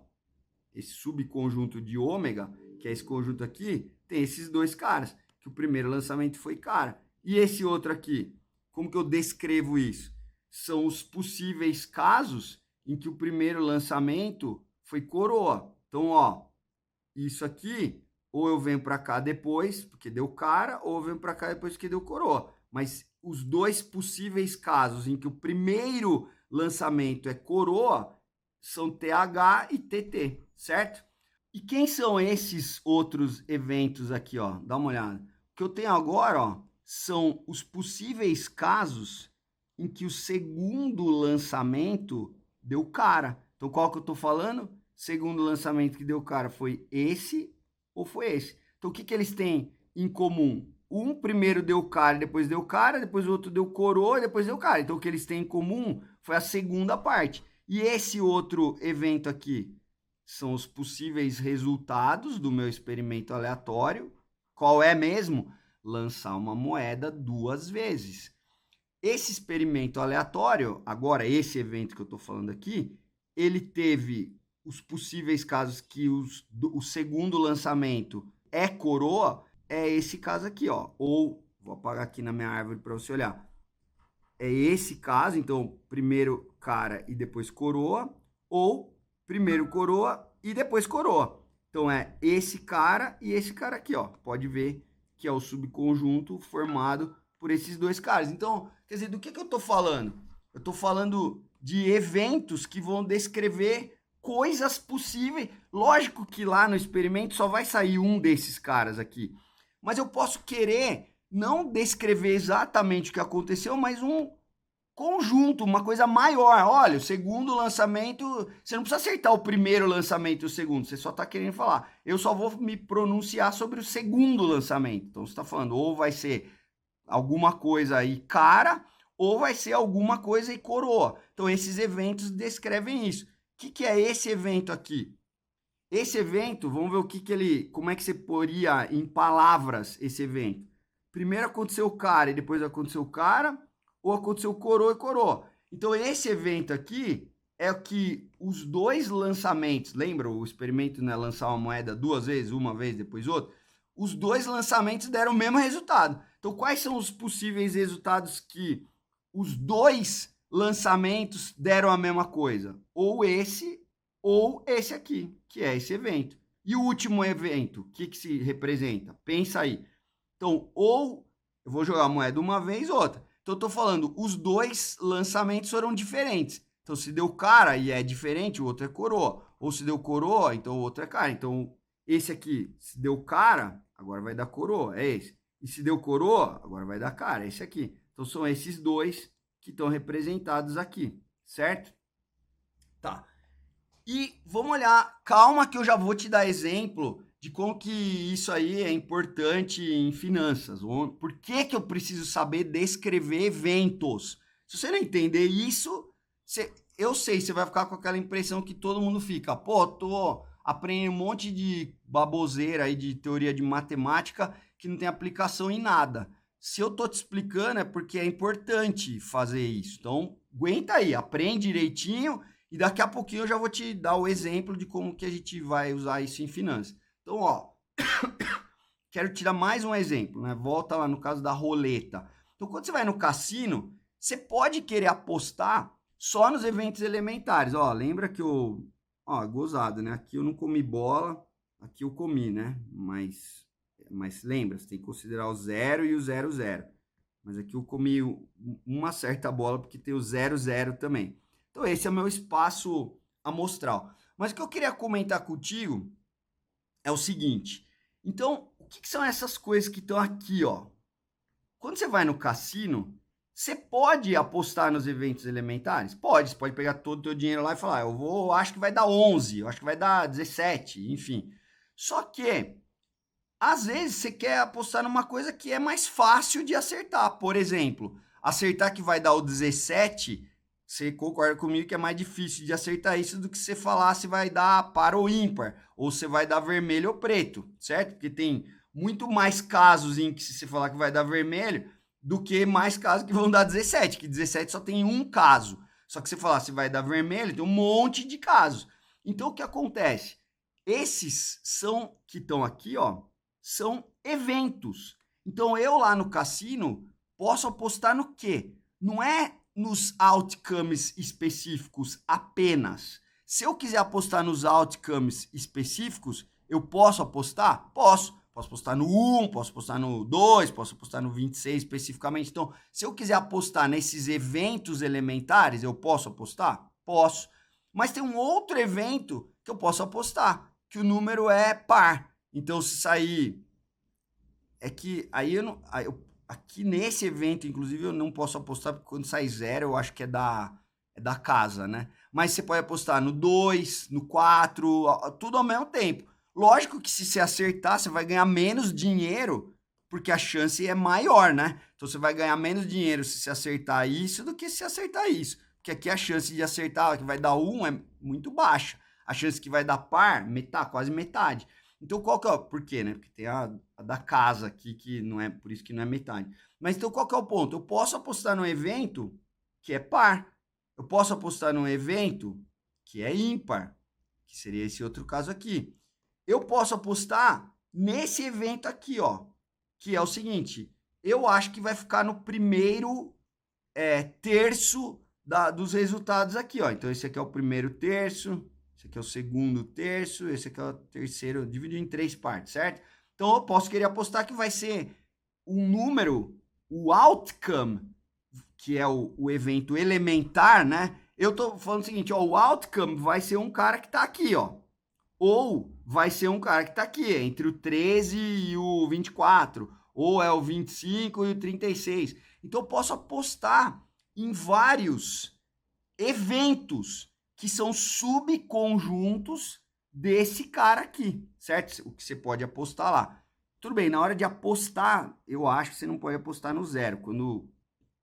esse subconjunto de ômega, que é esse conjunto aqui, tem esses dois caras, que o primeiro lançamento foi cara. E esse outro aqui, como que eu descrevo isso? São os possíveis casos em que o primeiro lançamento foi coroa. Então, ó, isso aqui, ou eu venho para cá depois, porque deu cara, ou eu venho para cá depois que deu coroa. Mas os dois possíveis casos em que o primeiro lançamento é coroa são TH e TT, certo? E quem são esses outros eventos aqui, ó? Dá uma olhada. O que eu tenho agora, ó, são os possíveis casos em que o segundo lançamento deu cara. Então, qual que eu tô falando? Segundo lançamento que deu cara foi esse ou foi esse? Então, o que eles têm em comum? Um primeiro deu cara, depois deu cara, depois o outro deu coroa, depois deu cara. Então, o que eles têm em comum foi a segunda parte. E esse outro evento aqui são os possíveis resultados do meu experimento aleatório. Qual é mesmo? Lançar uma moeda 2 vezes. Esse experimento aleatório, agora esse evento que eu estou falando aqui, ele teve os possíveis casos que o segundo lançamento é coroa, é esse caso aqui, ó. Ou, vou apagar aqui na minha árvore para você olhar. É esse caso, então, primeiro cara e depois coroa, ou primeiro coroa e depois coroa. Então, é esse cara e esse cara aqui, ó. Pode ver que é o subconjunto formado por esses dois caras. Então, quer dizer, do que eu estou falando? Eu estou falando de eventos que vão descrever coisas possíveis. Lógico que lá no experimento só vai sair um desses caras aqui. Mas eu posso querer não descrever exatamente o que aconteceu, mas um conjunto, uma coisa maior. Olha, o segundo lançamento, você não precisa acertar o primeiro lançamento e o segundo, você só está querendo falar. Eu só vou me pronunciar sobre o segundo lançamento. Então você está falando, ou vai ser alguma coisa aí cara, ou vai ser alguma coisa aí coroa. Então esses eventos descrevem isso. O que é esse evento aqui? Esse evento, vamos ver o que ele, como é que você poria em palavras esse evento. Primeiro aconteceu o cara e depois aconteceu o cara, ou aconteceu coroa e coroa. Então esse evento aqui é o que os dois lançamentos, lembra o experimento, né, lançar uma moeda 2 vezes, uma vez depois outra? Os dois lançamentos deram o mesmo resultado. Então quais são os possíveis resultados que os dois lançamentos deram a mesma coisa? Ou esse aqui, que é esse evento. E o último evento, o que se representa? Pensa aí. Então, ou eu vou jogar a moeda uma vez, outra. Então, eu estou falando, os dois lançamentos foram diferentes. Então, se deu cara e é diferente, o outro é coroa. Ou se deu coroa, então o outro é cara. Então, esse aqui, se deu cara, agora vai dar coroa, é esse. E se deu coroa, agora vai dar cara, é esse aqui. Então, são esses dois que estão representados aqui, certo? Tá. E vamos olhar, calma que eu já vou te dar exemplo de como que isso aí é importante em finanças. Por que que eu preciso saber descrever eventos? Se você não entender isso, eu sei, você vai ficar com aquela impressão que todo mundo fica. Pô, tô aprendendo um monte de baboseira aí de teoria de matemática que não tem aplicação em nada. Se eu tô te explicando é porque é importante fazer isso. Então, aguenta aí, aprende direitinho. E daqui a pouquinho eu já vou te dar o exemplo de como que a gente vai usar isso em finanças. Então, ó, quero te dar mais um exemplo, né? Volta lá no caso da roleta. Então, quando você vai no cassino, você pode querer apostar só nos eventos elementares. Ó, lembra que eu... Ó, gozado, né? Aqui eu não comi bola, aqui eu comi, né? Mas lembra, você tem que considerar o 0 e o 0, 0. Mas aqui eu comi uma certa bola porque tem o 0, 0 também. Então, esse é o meu espaço amostral. Mas o que eu queria comentar contigo é o seguinte. Então, o que são essas coisas que estão aqui, ó? Quando você vai no cassino, Você pode apostar nos eventos elementares? Pode, você pode pegar todo o teu dinheiro lá e falar, acho que vai dar 11, eu acho que vai dar 17, enfim. Só que, às vezes, você quer apostar numa coisa que é mais fácil de acertar. Por exemplo, acertar que vai dar o 17, você concorda comigo que é mais difícil de acertar isso do que você falar se vai dar par ou ímpar, ou se vai dar vermelho ou preto, certo? Porque tem muito mais casos em que se você falar que vai dar vermelho, do que mais casos que vão dar 17, que 17 só tem um caso. Só que você falar se vai dar vermelho, tem um monte de casos. Então o que acontece? Esses são que estão aqui, ó, são eventos. Então eu lá no cassino posso apostar no quê? Não é nos outcomes específicos apenas. Se eu quiser apostar nos outcomes específicos, eu posso apostar? Posso. Posso apostar no 1, posso apostar no 2, posso apostar no 26 especificamente. Então, se eu quiser apostar nesses eventos elementares, eu posso apostar? Posso. Mas tem um outro evento que eu posso apostar, que o número é par. Então, se sair. É que aí eu não. Aqui nesse evento, inclusive, eu não posso apostar, porque quando sai zero, eu acho que é da casa, né? Mas você pode apostar no 2, no 4, tudo ao mesmo tempo. Lógico que se você acertar, você vai ganhar menos dinheiro, porque a chance é maior, né? Então você vai ganhar menos dinheiro se você acertar isso do que se acertar isso. Porque aqui a chance de acertar que vai dar 1 é muito baixa. A chance que vai dar par, metade, quase metade. Então qual que é o por quê, né? Porque tem a da casa aqui que não é, por isso que não é metade. Mas então qual que é o ponto? Eu posso apostar num evento que é par. Eu posso apostar num evento que é ímpar, que seria esse outro caso aqui. Eu posso apostar nesse evento aqui, ó, que é o seguinte, eu acho que vai ficar no primeiro terço dos resultados aqui, ó. Então esse aqui é o primeiro terço, esse aqui é o segundo terço, esse aqui é o terceiro, dividido em 3 partes, certo? Então eu posso querer apostar que vai ser um número, o outcome, que é o evento elementar, né? Eu tô falando o seguinte, ó, o outcome vai ser um cara que tá aqui, ó. Ou vai ser um cara que tá aqui, entre o 13 e o 24, ou é o 25 e o 36. Então eu posso apostar em vários eventos que são subconjuntos desse cara aqui, certo? O que você pode apostar lá. Tudo bem, na hora de apostar, eu acho que você não pode apostar no zero. Quando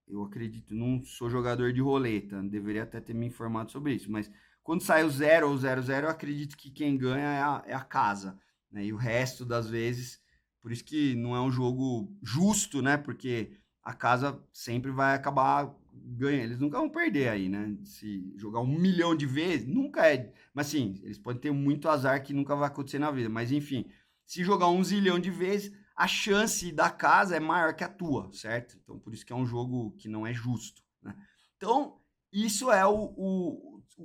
eu acredito, não sou jogador de roleta, deveria até ter me informado sobre isso, mas quando sai o 0 ou 0-0, eu acredito que quem ganha é a casa, né? E o resto das vezes, por isso que não é um jogo justo, né? Porque a casa sempre vai acabar ganhando. Eles nunca vão perder aí, né? Se jogar 1 milhão de vezes, nunca é. Mas sim, eles podem ter muito azar que nunca vai acontecer na vida. Mas enfim, se jogar 1 zilhão de vezes, a chance da casa é maior que a tua, certo? Então, por isso que é um jogo que não é justo, né? Então, isso é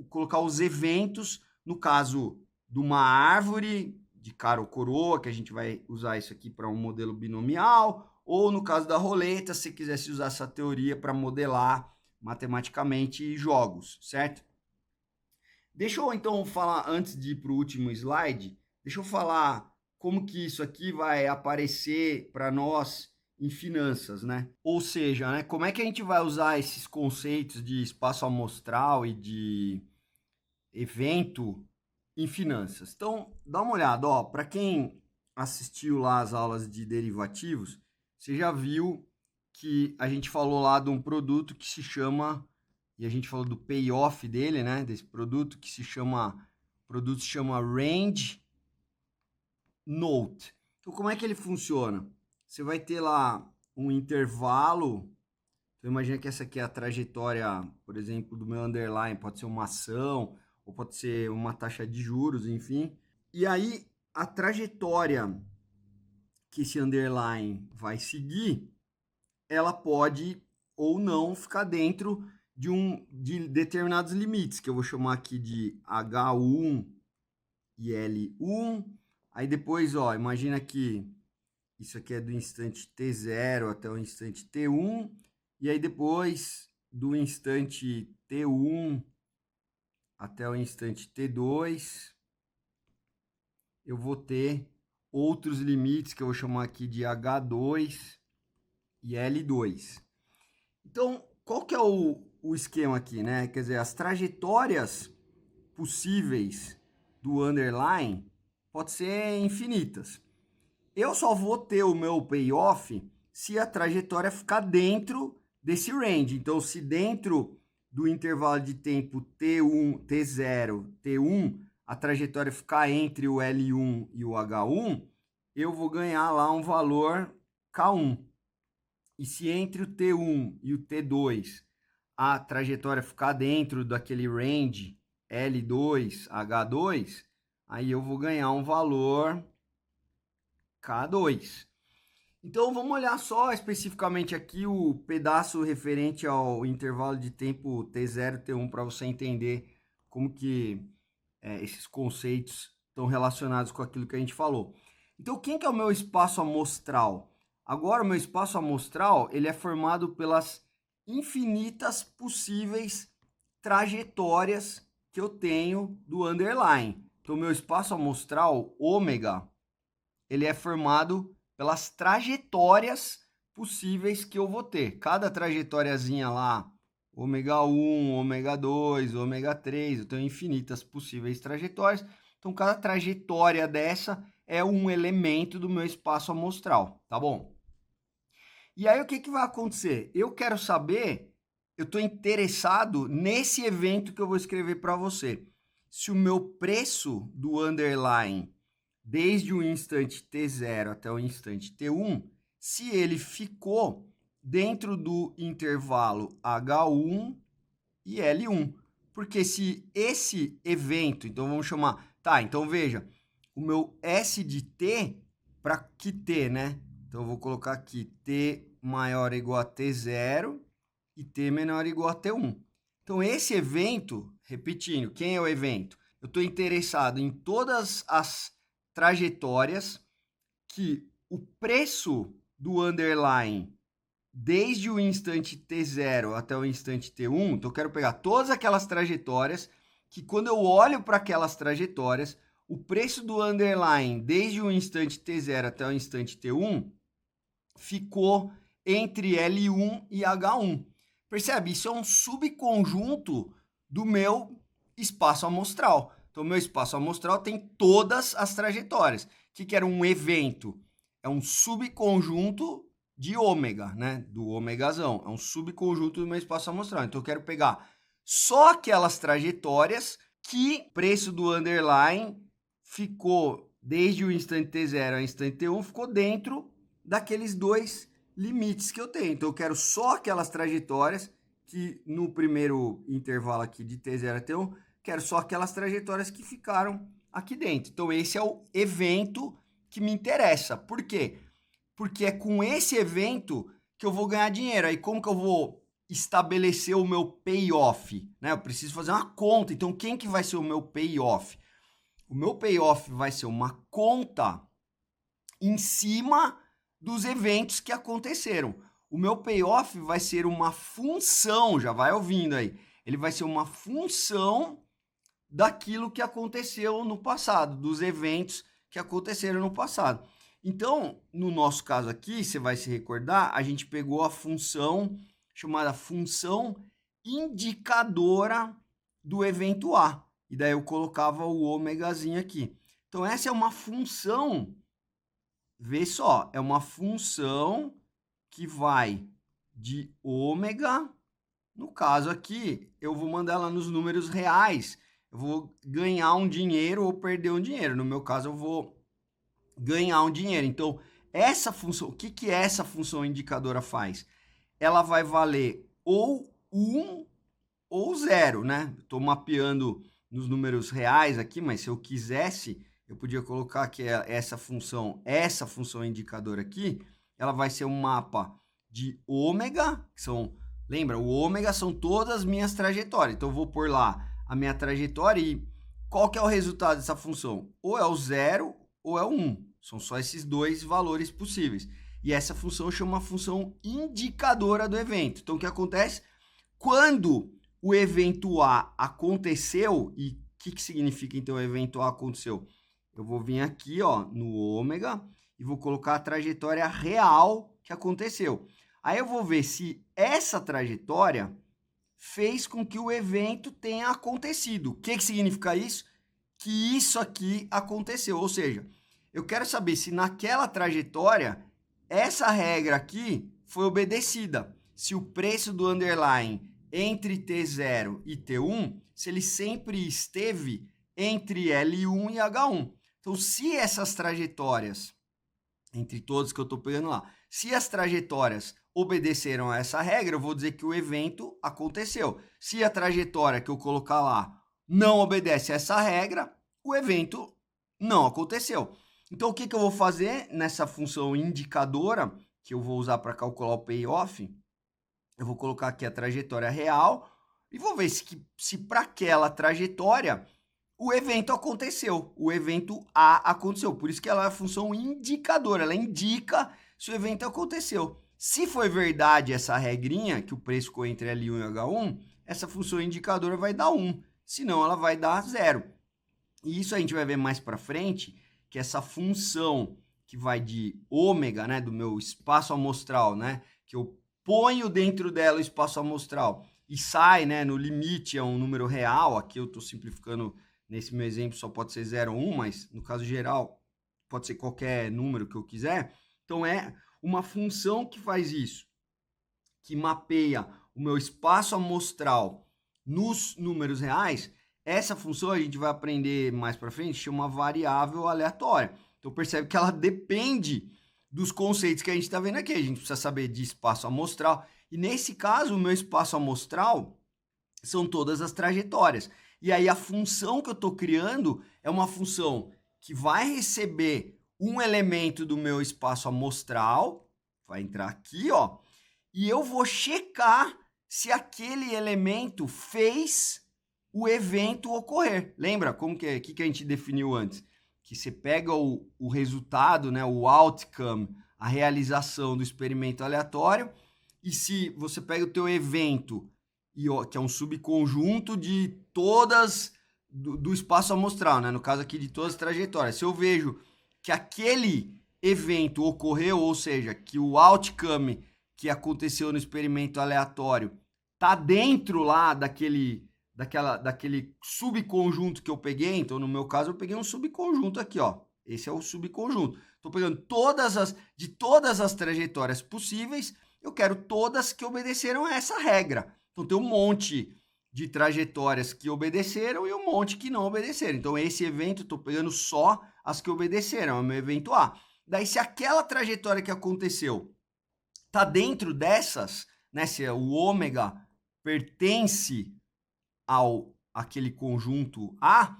colocar os eventos, no caso de uma árvore de cara ou coroa, que a gente vai usar isso aqui para um modelo binomial, ou no caso da roleta, se quisesse usar essa teoria para modelar matematicamente jogos, certo? Deixa eu então falar, antes de ir para o último slide, deixa eu falar como que isso aqui vai aparecer para nós em finanças, né? Ou seja, né, como é que a gente vai usar esses conceitos de espaço amostral e de evento em finanças? Então, dá uma olhada, ó, para quem assistiu lá as aulas de derivativos, você já viu que a gente falou lá de um produto que se chama, e a gente falou do payoff dele, né, desse produto que se chama, o produto se chama Range Note. Então, como é que ele funciona? Você vai ter lá um intervalo. Então, imagina que essa aqui é a trajetória, por exemplo, do meu underline. Pode ser uma ação, ou pode ser uma taxa de juros, enfim. E aí, a trajetória que esse underline vai seguir, ela pode ou não ficar dentro de determinados limites, que eu vou chamar aqui de H1 e L1. Aí depois, ó, imagina que isso aqui é do instante T0 até o instante T1, e aí depois do instante T1 até o instante T2, eu vou ter outros limites que eu vou chamar aqui de H2 e L2. Então, qual que é o esquema aqui, né? Quer dizer, as trajetórias possíveis do underline pode ser infinitas. Eu só vou ter o meu payoff se a trajetória ficar dentro desse range. Então, se dentro do intervalo de tempo T1, T0, T1, a trajetória ficar entre o L1 e o H1, eu vou ganhar lá um valor K1. E se entre o T1 e o T2 a trajetória ficar dentro daquele range L2, H2, aí eu vou ganhar um valor K2. Então vamos olhar só especificamente aqui o pedaço referente ao intervalo de tempo T0, T1 para você entender como que esses conceitos estão relacionados com aquilo que a gente falou. Então quem que é o meu espaço amostral? Agora o meu espaço amostral ele é formado pelas infinitas possíveis trajetórias que eu tenho do underline. Então meu espaço amostral ômega ele é formado pelas trajetórias possíveis que eu vou ter. Cada trajetóriazinha lá, ômega 1, ômega 2, ômega 3, eu tenho infinitas possíveis trajetórias. Então, cada trajetória dessa é um elemento do meu espaço amostral, tá bom? E aí, o que vai acontecer? Eu quero saber, eu estou interessado nesse evento que eu vou escrever para você. Se o meu preço do underline desde o instante T0 até o instante T1, se ele ficou dentro do intervalo H1 e L1. Porque se esse evento, então vamos chamar, tá, então veja, o meu S de T, para que T, né? Então eu vou colocar aqui T maior ou igual a T0 e T menor ou igual a T1. Então esse evento, repetindo, quem é o evento? Eu estou interessado em todas as trajetórias que o preço do underline desde o instante T0 até o instante T1, então eu quero pegar todas aquelas trajetórias que quando eu olho para aquelas trajetórias, o preço do underline desde o instante T0 até o instante T1 ficou entre L1 e H1. Percebe? Isso é um subconjunto do meu espaço amostral. Então, meu espaço amostral tem todas as trajetórias. O que era um evento? É um subconjunto de ômega, né? Do ômegazão. É um subconjunto do meu espaço amostral. Então, eu quero pegar só aquelas trajetórias que o preço do underline ficou desde o instante T0 ao instante T1, ficou dentro daqueles dois limites que eu tenho. Então, eu quero só aquelas trajetórias que no primeiro intervalo aqui de T0 a T1, quero só aquelas trajetórias que ficaram aqui dentro. Então, esse é o evento que me interessa. Por quê? Porque é com esse evento que eu vou ganhar dinheiro. Aí, como que eu vou estabelecer o meu payoff? Né? Eu preciso fazer uma conta. Então, quem que vai ser o meu payoff? O meu payoff vai ser uma conta em cima dos eventos que aconteceram. O meu payoff vai ser uma função, já vai ouvindo aí. Ele vai ser uma função daquilo que aconteceu no passado, dos eventos que aconteceram no passado. Então, no nosso caso aqui, você vai se recordar, a gente pegou a função chamada função indicadora do evento A. E daí eu colocava o ômegazinho aqui. Então, essa é uma função, vê só, é uma função que vai de ômega, no caso aqui, eu vou mandar ela nos números reais, eu vou ganhar um dinheiro ou perder um dinheiro. No meu caso, eu vou ganhar um dinheiro. Então, essa função, o que essa função indicadora faz? Ela vai valer ou 1 ou 0, né? Estou mapeando nos números reais aqui, mas se eu quisesse, eu podia colocar que essa função indicadora aqui, ela vai ser um mapa de ômega, que são, lembra, o ômega são todas as minhas trajetórias. Então eu vou pôr lá a minha trajetória e qual que é o resultado dessa função? Ou é o 0 ou é o 1. São só esses dois valores possíveis. E essa função chama função indicadora do evento. Então o que acontece? Quando o evento A aconteceu, e o que significa então o evento A aconteceu? Eu vou vir aqui ó, no ômega e vou colocar a trajetória real que aconteceu. Aí eu vou ver se essa trajetória fez com que o evento tenha acontecido. O que significa isso? Que isso aqui aconteceu. Ou seja, eu quero saber se naquela trajetória essa regra aqui foi obedecida. Se o preço do underlying entre T0 e T1, se ele sempre esteve entre L1 e H1. Então, se essas trajetórias, entre todas que eu estou pegando lá, se as trajetórias obedeceram a essa regra, eu vou dizer que o evento aconteceu. Se a trajetória que eu colocar lá não obedece a essa regra, o evento não aconteceu. Então, o que eu vou fazer nessa função indicadora, que eu vou usar para calcular o payoff? Eu vou colocar aqui a trajetória real e vou ver se para aquela trajetória o evento aconteceu. O evento A aconteceu. Por isso que ela é a função indicadora. Ela indica se o evento aconteceu. Se foi verdade essa regrinha, que o preço ficou entre L1 e H1, essa função indicadora vai dar 1. Senão ela vai dar 0. E isso a gente vai ver mais para frente, que essa função que vai de ômega, né, do meu espaço amostral, né, que eu ponho dentro dela o espaço amostral e sai, né, no limite é um número real, aqui eu estou simplificando, nesse meu exemplo só pode ser 0 ou 1, mas no caso geral pode ser qualquer número que eu quiser. Então é uma função que faz isso, que mapeia o meu espaço amostral nos números reais. Essa função a gente vai aprender mais para frente, chama variável aleatória. Então percebe que ela depende dos conceitos que a gente está vendo aqui. A gente precisa saber de espaço amostral. E nesse caso, o meu espaço amostral são todas as trajetórias. E aí a função que eu estou criando é uma função que vai receber um elemento do meu espaço amostral, vai entrar aqui, ó, e eu vou checar se aquele elemento fez o evento ocorrer. Lembra como que a gente definiu antes? Que você pega o resultado, né, o outcome, a realização do experimento aleatório, e se você pega o teu evento, que é um subconjunto de todas do espaço amostral, né, no caso aqui de todas as trajetórias, se eu vejo que aquele evento ocorreu, ou seja, que o outcome que aconteceu no experimento aleatório está dentro lá daquele subconjunto que eu peguei. Então, no meu caso, eu peguei um subconjunto aqui, ó. Esse é o subconjunto. Estou pegando todas as trajetórias possíveis, eu quero todas que obedeceram a essa regra. Então, tem um monte de trajetórias que obedeceram e um monte que não obedeceram. Então, esse evento, estou pegando só as que obedeceram, é o meu evento A. Daí, se aquela trajetória que aconteceu está dentro dessas, né, se o ômega pertence aquele conjunto A,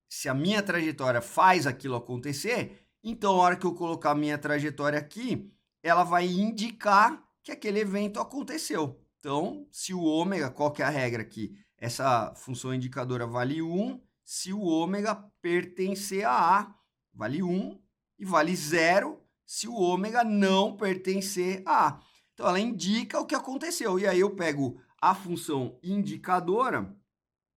se a minha trajetória faz aquilo acontecer, então a hora que eu colocar a minha trajetória aqui, ela vai indicar que aquele evento aconteceu. Então, se o ômega, qual que é a regra aqui? Essa função indicadora vale 1, se o ômega pertencer a A, vale 1, e vale 0 se o ômega não pertencer a A. Então, ela indica o que aconteceu. E aí eu pego a função indicadora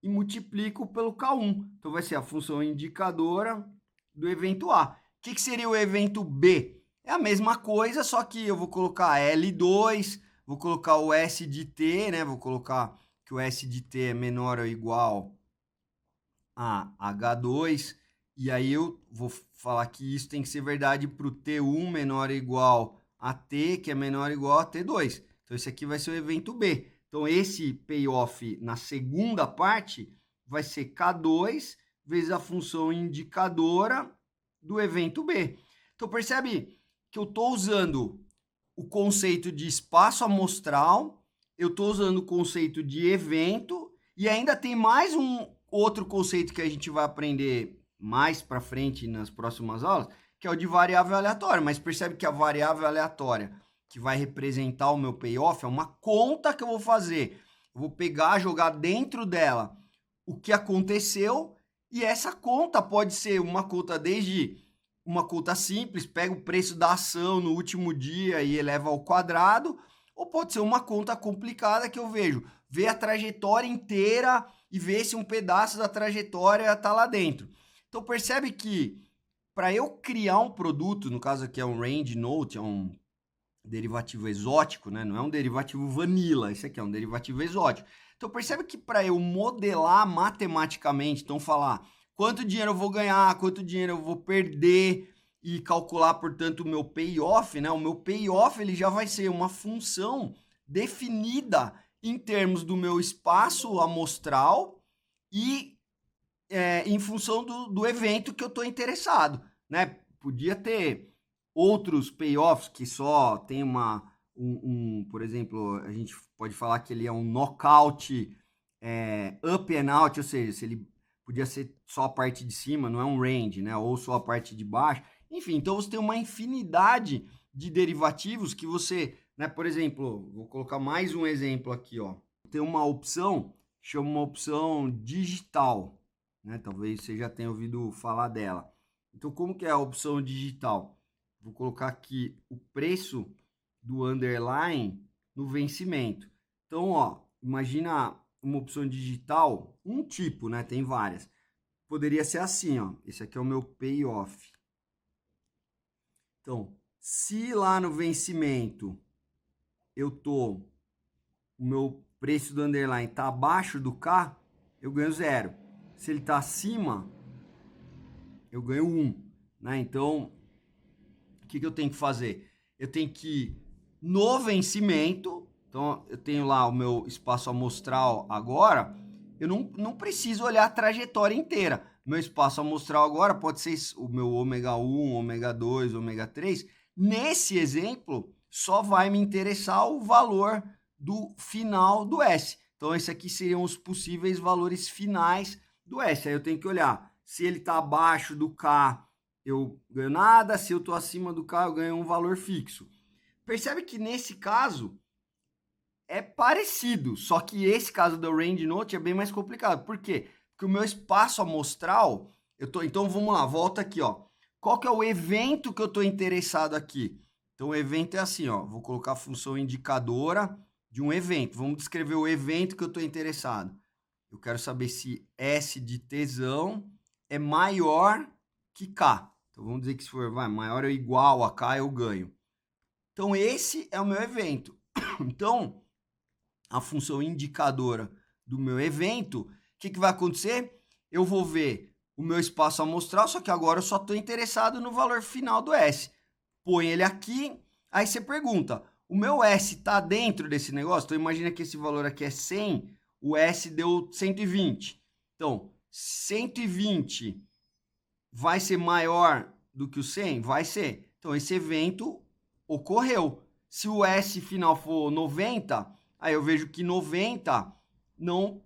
e multiplico pelo K1. Então, vai ser a função indicadora do evento A. O que seria o evento B? É a mesma coisa, só que eu vou colocar L2, vou colocar o S de T, né? Vou colocar que o S de T é menor ou igual a H2. E aí eu vou falar que isso tem que ser verdade para o T1 menor ou igual a T, que é menor ou igual a T2. Então, esse aqui vai ser o evento B. Então, esse payoff na segunda parte vai ser K2 vezes a função indicadora do evento B. Então, percebe que eu estou usando o conceito de espaço amostral, eu estou usando o conceito de evento, e ainda tem mais um outro conceito que a gente vai aprender mais para frente nas próximas aulas, que é o de variável aleatória. Mas percebe que a variável aleatória que vai representar o meu payoff é uma conta que eu vou fazer. Eu vou pegar, jogar dentro dela o que aconteceu, e essa conta pode ser uma conta desde uma conta simples, pega o preço da ação no último dia e eleva ao quadrado, ou pode ser uma conta complicada que eu ver a trajetória inteira e ver se um pedaço da trajetória está lá dentro. Então percebe que para eu criar um produto, no caso aqui é um range note, é derivativo exótico, né? Não é um derivativo vanilla, esse aqui é um derivativo exótico. Então percebe que para eu modelar matematicamente, então falar quanto dinheiro eu vou ganhar, quanto dinheiro eu vou perder e calcular, portanto, o meu payoff, né? O meu payoff ele já vai ser uma função definida em termos do meu espaço amostral e em função do evento que eu estou interessado, né? Podia ter outros payoffs que só tem por exemplo, a gente pode falar que ele é um knockout up and out, ou seja, se ele podia ser só a parte de cima, não é um range, né? Ou só a parte de baixo. Enfim, então você tem uma infinidade de derivativos que você, né? Por exemplo, vou colocar mais um exemplo aqui, ó. Tem uma opção, chama uma opção digital, né? Talvez você já tenha ouvido falar dela. Então, como que é a opção digital? Vou colocar aqui o preço do underline no vencimento. Então, ó, imagina uma opção digital, um tipo, né? Tem várias. Poderia ser assim, ó. Esse aqui é o meu payoff. Então, se lá no vencimento o meu preço do underline tá abaixo do K, eu ganho 0. Se ele tá acima, eu ganho 1, né? Então, o que eu tenho que fazer? Eu tenho que no vencimento, então eu tenho lá o meu espaço amostral agora, eu não preciso olhar a trajetória inteira. Meu espaço amostral agora pode ser o meu ômega 1, ômega 2, ômega 3. Nesse exemplo, só vai me interessar o valor do final do S. Então, esses aqui seriam os possíveis valores finais do S. Aí eu tenho que olhar se ele está abaixo do K, eu ganho nada, se eu estou acima do K, eu ganho um valor fixo. Percebe que nesse caso é parecido, só que esse caso do range note é bem mais complicado. Por quê? Porque o meu espaço amostral, então vamos lá, volta aqui, ó. Qual que é o evento que eu estou interessado aqui? Então o evento é assim, ó, vou colocar a função indicadora de um evento. Vamos descrever o evento que eu estou interessado. Eu quero saber se S de tesão é maior que K. Então vamos dizer que se for maior ou igual a K, eu ganho. Então esse é o meu evento. Então a função indicadora do meu evento, o que vai acontecer? Eu vou ver o meu espaço amostral, só que agora eu só estou interessado no valor final do S. Põe ele aqui, aí você pergunta, o meu S está dentro desse negócio? Então imagina que esse valor aqui é 100, o S deu 120. Então, 120 vai ser maior do que o 100? Vai ser. Então, esse evento ocorreu. Se o S final for 90, aí eu vejo que 90 não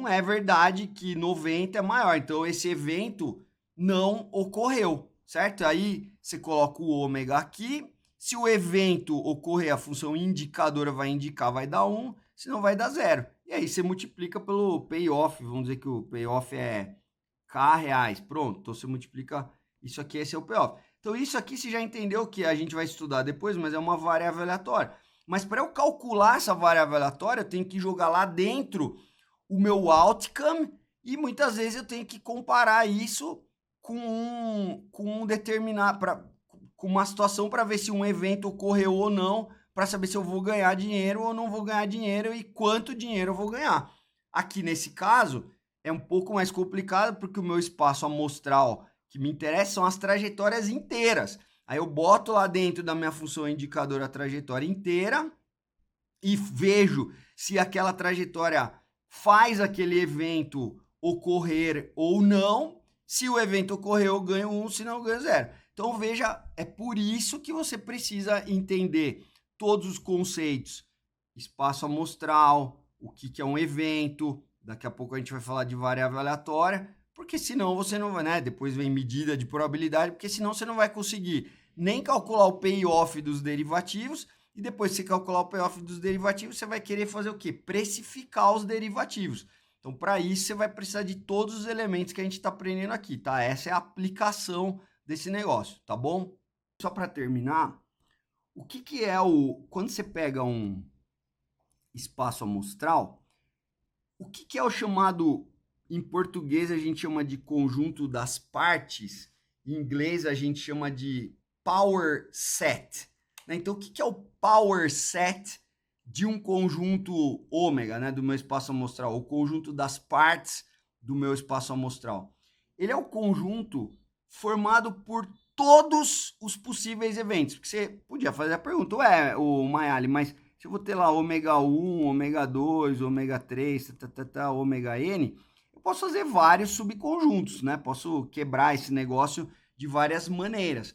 é verdade que 90 é maior. Então, esse evento não ocorreu, certo? Aí você coloca o ômega aqui. Se o evento ocorrer, a função indicadora vai indicar, vai dar 1, senão vai dar 0. E aí você multiplica pelo payoff, vamos dizer que o payoff é K reais. Pronto, então você multiplica isso aqui, esse é o payoff. Então isso aqui você já entendeu que a gente vai estudar depois, mas é uma variável aleatória. Mas para eu calcular essa variável aleatória, eu tenho que jogar lá dentro o meu outcome e muitas vezes eu tenho que comparar isso com um determinado, com uma situação para ver se um evento ocorreu ou não, para saber se eu vou ganhar dinheiro ou não vou ganhar dinheiro e quanto dinheiro eu vou ganhar. Aqui nesse caso é um pouco mais complicado porque o meu espaço amostral que me interessa são as trajetórias inteiras. Aí eu boto lá dentro da minha função indicadora a trajetória inteira e vejo se aquela trajetória faz aquele evento ocorrer ou não. Se o evento ocorrer, eu ganho 1, se não, eu ganho 0. Então, veja, é por isso que você precisa entender todos os conceitos. Espaço amostral, o que é um evento, daqui a pouco a gente vai falar de variável aleatória, porque senão você não vai, né? Depois vem medida de probabilidade, porque senão você não vai conseguir nem calcular o payoff dos derivativos, e depois que você calcular o payoff dos derivativos, você vai querer fazer o quê? Precificar os derivativos. Então, para isso, você vai precisar de todos os elementos que a gente está aprendendo aqui, tá? Essa é a aplicação desse negócio, tá bom? Só para terminar, o que é quando você pega um espaço amostral, o que é o chamado, em português a gente chama de conjunto das partes, em inglês a gente chama de power set. né? Então, o que é o power set de um conjunto ômega, né, do meu espaço amostral, o conjunto das partes do meu espaço amostral? Ele é o conjunto formado por todos os possíveis eventos. Porque você podia fazer a pergunta, ué, o Mayali, mas se eu vou ter lá ômega 1, ômega 2, ômega 3, ômega N, eu posso fazer vários subconjuntos, né? Posso quebrar esse negócio de várias maneiras.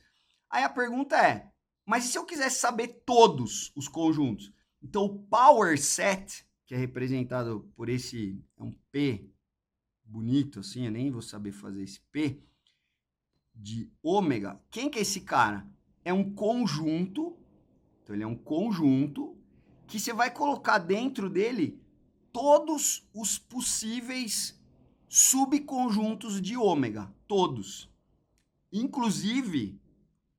Aí a pergunta é, mas e se eu quisesse saber todos os conjuntos? Então, o power set, que é representado por esse, é um P bonito assim, eu nem vou saber fazer esse P, de ômega, quem que é esse cara? É um conjunto, então ele é um conjunto, que você vai colocar dentro dele todos os possíveis subconjuntos de ômega, todos. Inclusive,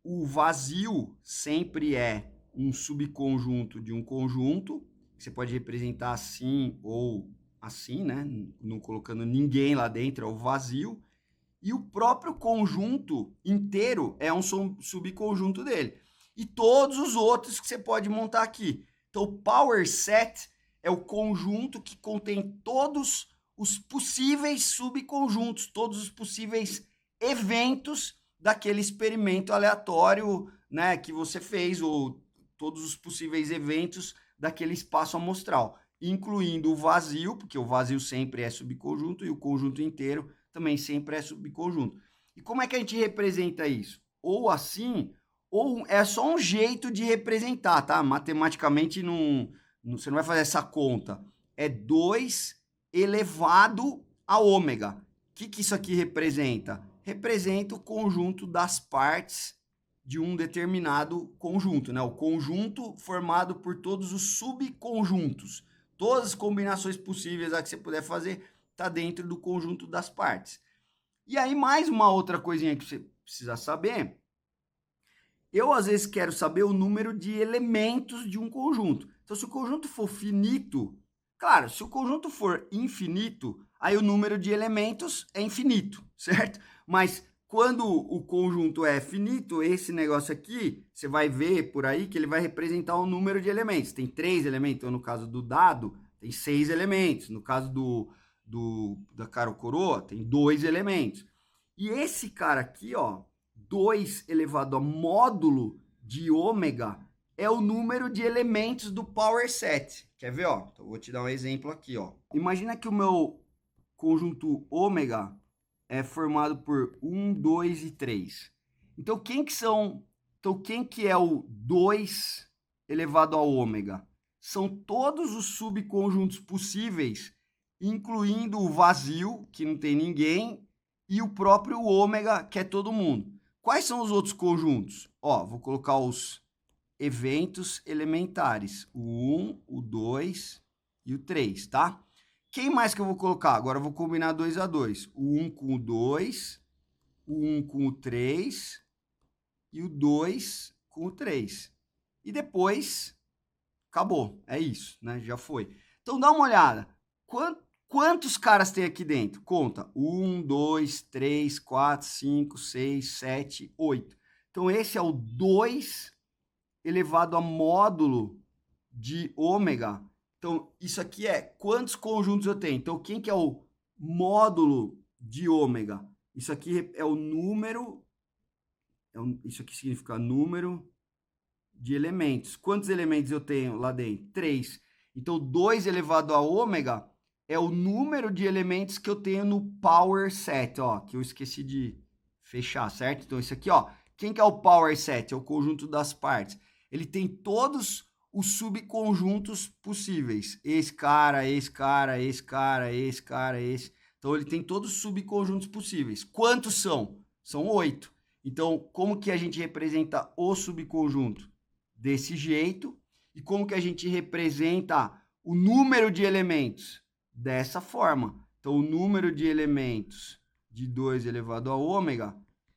o vazio sempre é um subconjunto de um conjunto, que você pode representar assim ou assim, né? Não colocando ninguém lá dentro, é o vazio. E o próprio conjunto inteiro é um subconjunto dele. E todos os outros que você pode montar aqui. Então, o power set é o conjunto que contém todos os possíveis subconjuntos, todos os possíveis eventos daquele experimento aleatório, né, que você fez, ou todos os possíveis eventos daquele espaço amostral, incluindo o vazio, porque o vazio sempre é subconjunto, e o conjunto inteiro também sempre é subconjunto. E como é que a gente representa isso? Ou assim, ou é só um jeito de representar, tá? Matematicamente você não vai fazer essa conta. É 2 elevado a ômega. O que isso aqui representa? Representa o conjunto das partes de um determinado conjunto, né? O conjunto formado por todos os subconjuntos. Todas as combinações possíveis que você puder fazer está dentro do conjunto das partes. E aí, mais uma outra coisinha que você precisa saber. Eu, às vezes, quero saber o número de elementos de um conjunto. Então, se o conjunto for finito, claro, se o conjunto for infinito, aí o número de elementos é infinito, certo? Mas quando o conjunto é finito, esse negócio aqui, você vai ver por aí que ele vai representar o número de elementos. Tem 3 elementos, então no caso do dado, tem 6 elementos. No caso da cara ou coroa, tem 2 elementos. E esse cara aqui, ó, 2 elevado a módulo de ômega é o número de elementos do power set. Quer ver, ó? Então, vou te dar um exemplo aqui, ó. Imagina que o meu conjunto ômega é formado por 1, 2 e 3. Então, quem que é o 2 elevado a ômega? São todos os subconjuntos possíveis, incluindo o vazio, que não tem ninguém, e o próprio ômega, que é todo mundo. Quais são os outros conjuntos? Ó, vou colocar os eventos elementares. O 1, o 2 e o 3, tá? Quem mais que eu vou colocar? Agora eu vou combinar 2 a 2. O 1 com o 2, o 1 com o 3 e o 2 com o 3. E depois, acabou. É isso, né? Já foi. Então dá uma olhada. Quantos caras tem aqui dentro? Conta. 1, 2, 3, 4, 5, 6, 7, 8. Então esse é o 2 elevado a módulo de ômega. Então, isso aqui é quantos conjuntos eu tenho. Então, quem que é o módulo de ômega? Isso aqui é o número, isso aqui significa número de elementos. Quantos elementos eu tenho lá dentro? 3. Então, 2 elevado a ômega é o número de elementos que eu tenho no power set, ó, que eu esqueci de fechar, certo? Então, isso aqui, ó, quem que é o power set? É o conjunto das partes. Ele tem todos os subconjuntos possíveis. Esse cara, esse cara, esse cara, esse cara, esse. Então, ele tem todos os subconjuntos possíveis. Quantos são? São 8. Então, como que a gente representa o subconjunto? Desse jeito. E como que a gente representa o número de elementos? Dessa forma. Então, o número de elementos de 2 elevado a ômega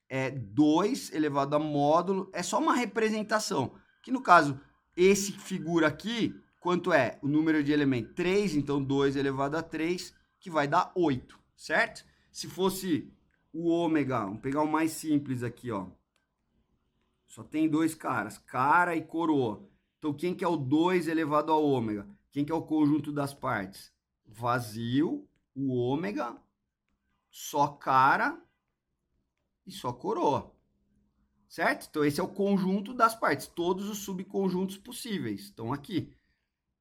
é 2 elevado a módulo. É só uma representação. Que no caso, esse figura aqui, quanto é? O número de elementos 3, então 2 elevado a 3, que vai dar 8, certo? Se fosse o ômega, vamos pegar o mais simples aqui, ó. Só tem dois caras, cara e coroa. Então, quem que é o 2 elevado ao ômega? Quem que é o conjunto das partes? Vazio, o ômega, só cara e só coroa. Certo? Então, esse é o conjunto das partes. Todos os subconjuntos possíveis estão aqui.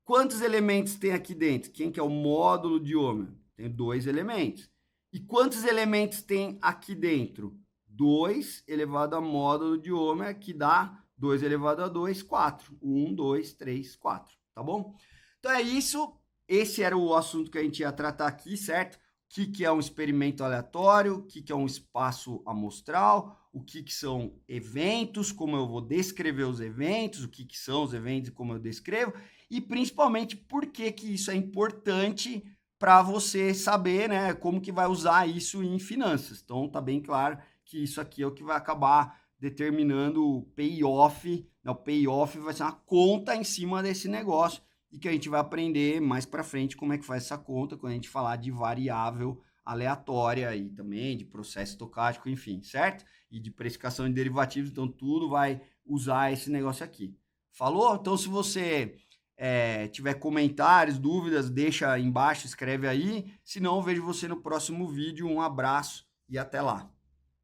Quantos elementos tem aqui dentro? Quem que é o módulo de ômega? Tem 2 elementos. E quantos elementos tem aqui dentro? 2 elevado a módulo de ômega, que dá 2 elevado a 2, 4. 1, 2, 3, 4. Tá bom? Então é isso. Esse era o assunto que a gente ia tratar aqui, certo? O que é um experimento aleatório, o que é um espaço amostral, o que são eventos, como eu vou descrever os eventos, o que são os eventos e como eu descrevo, e principalmente por que isso é importante para você saber, né, como que vai usar isso em finanças. Então tá bem claro que isso aqui é o que vai acabar determinando o payoff, né? O payoff vai ser uma conta em cima desse negócio e que a gente vai aprender mais para frente como é que faz essa conta quando a gente falar de variável aleatória e também de processo estocástico, enfim, certo? E de precificação de derivativos, então tudo vai usar esse negócio aqui. Falou? Então se você tiver comentários, dúvidas, deixa aí embaixo, escreve aí. Se não, vejo você no próximo vídeo. Um abraço e até lá.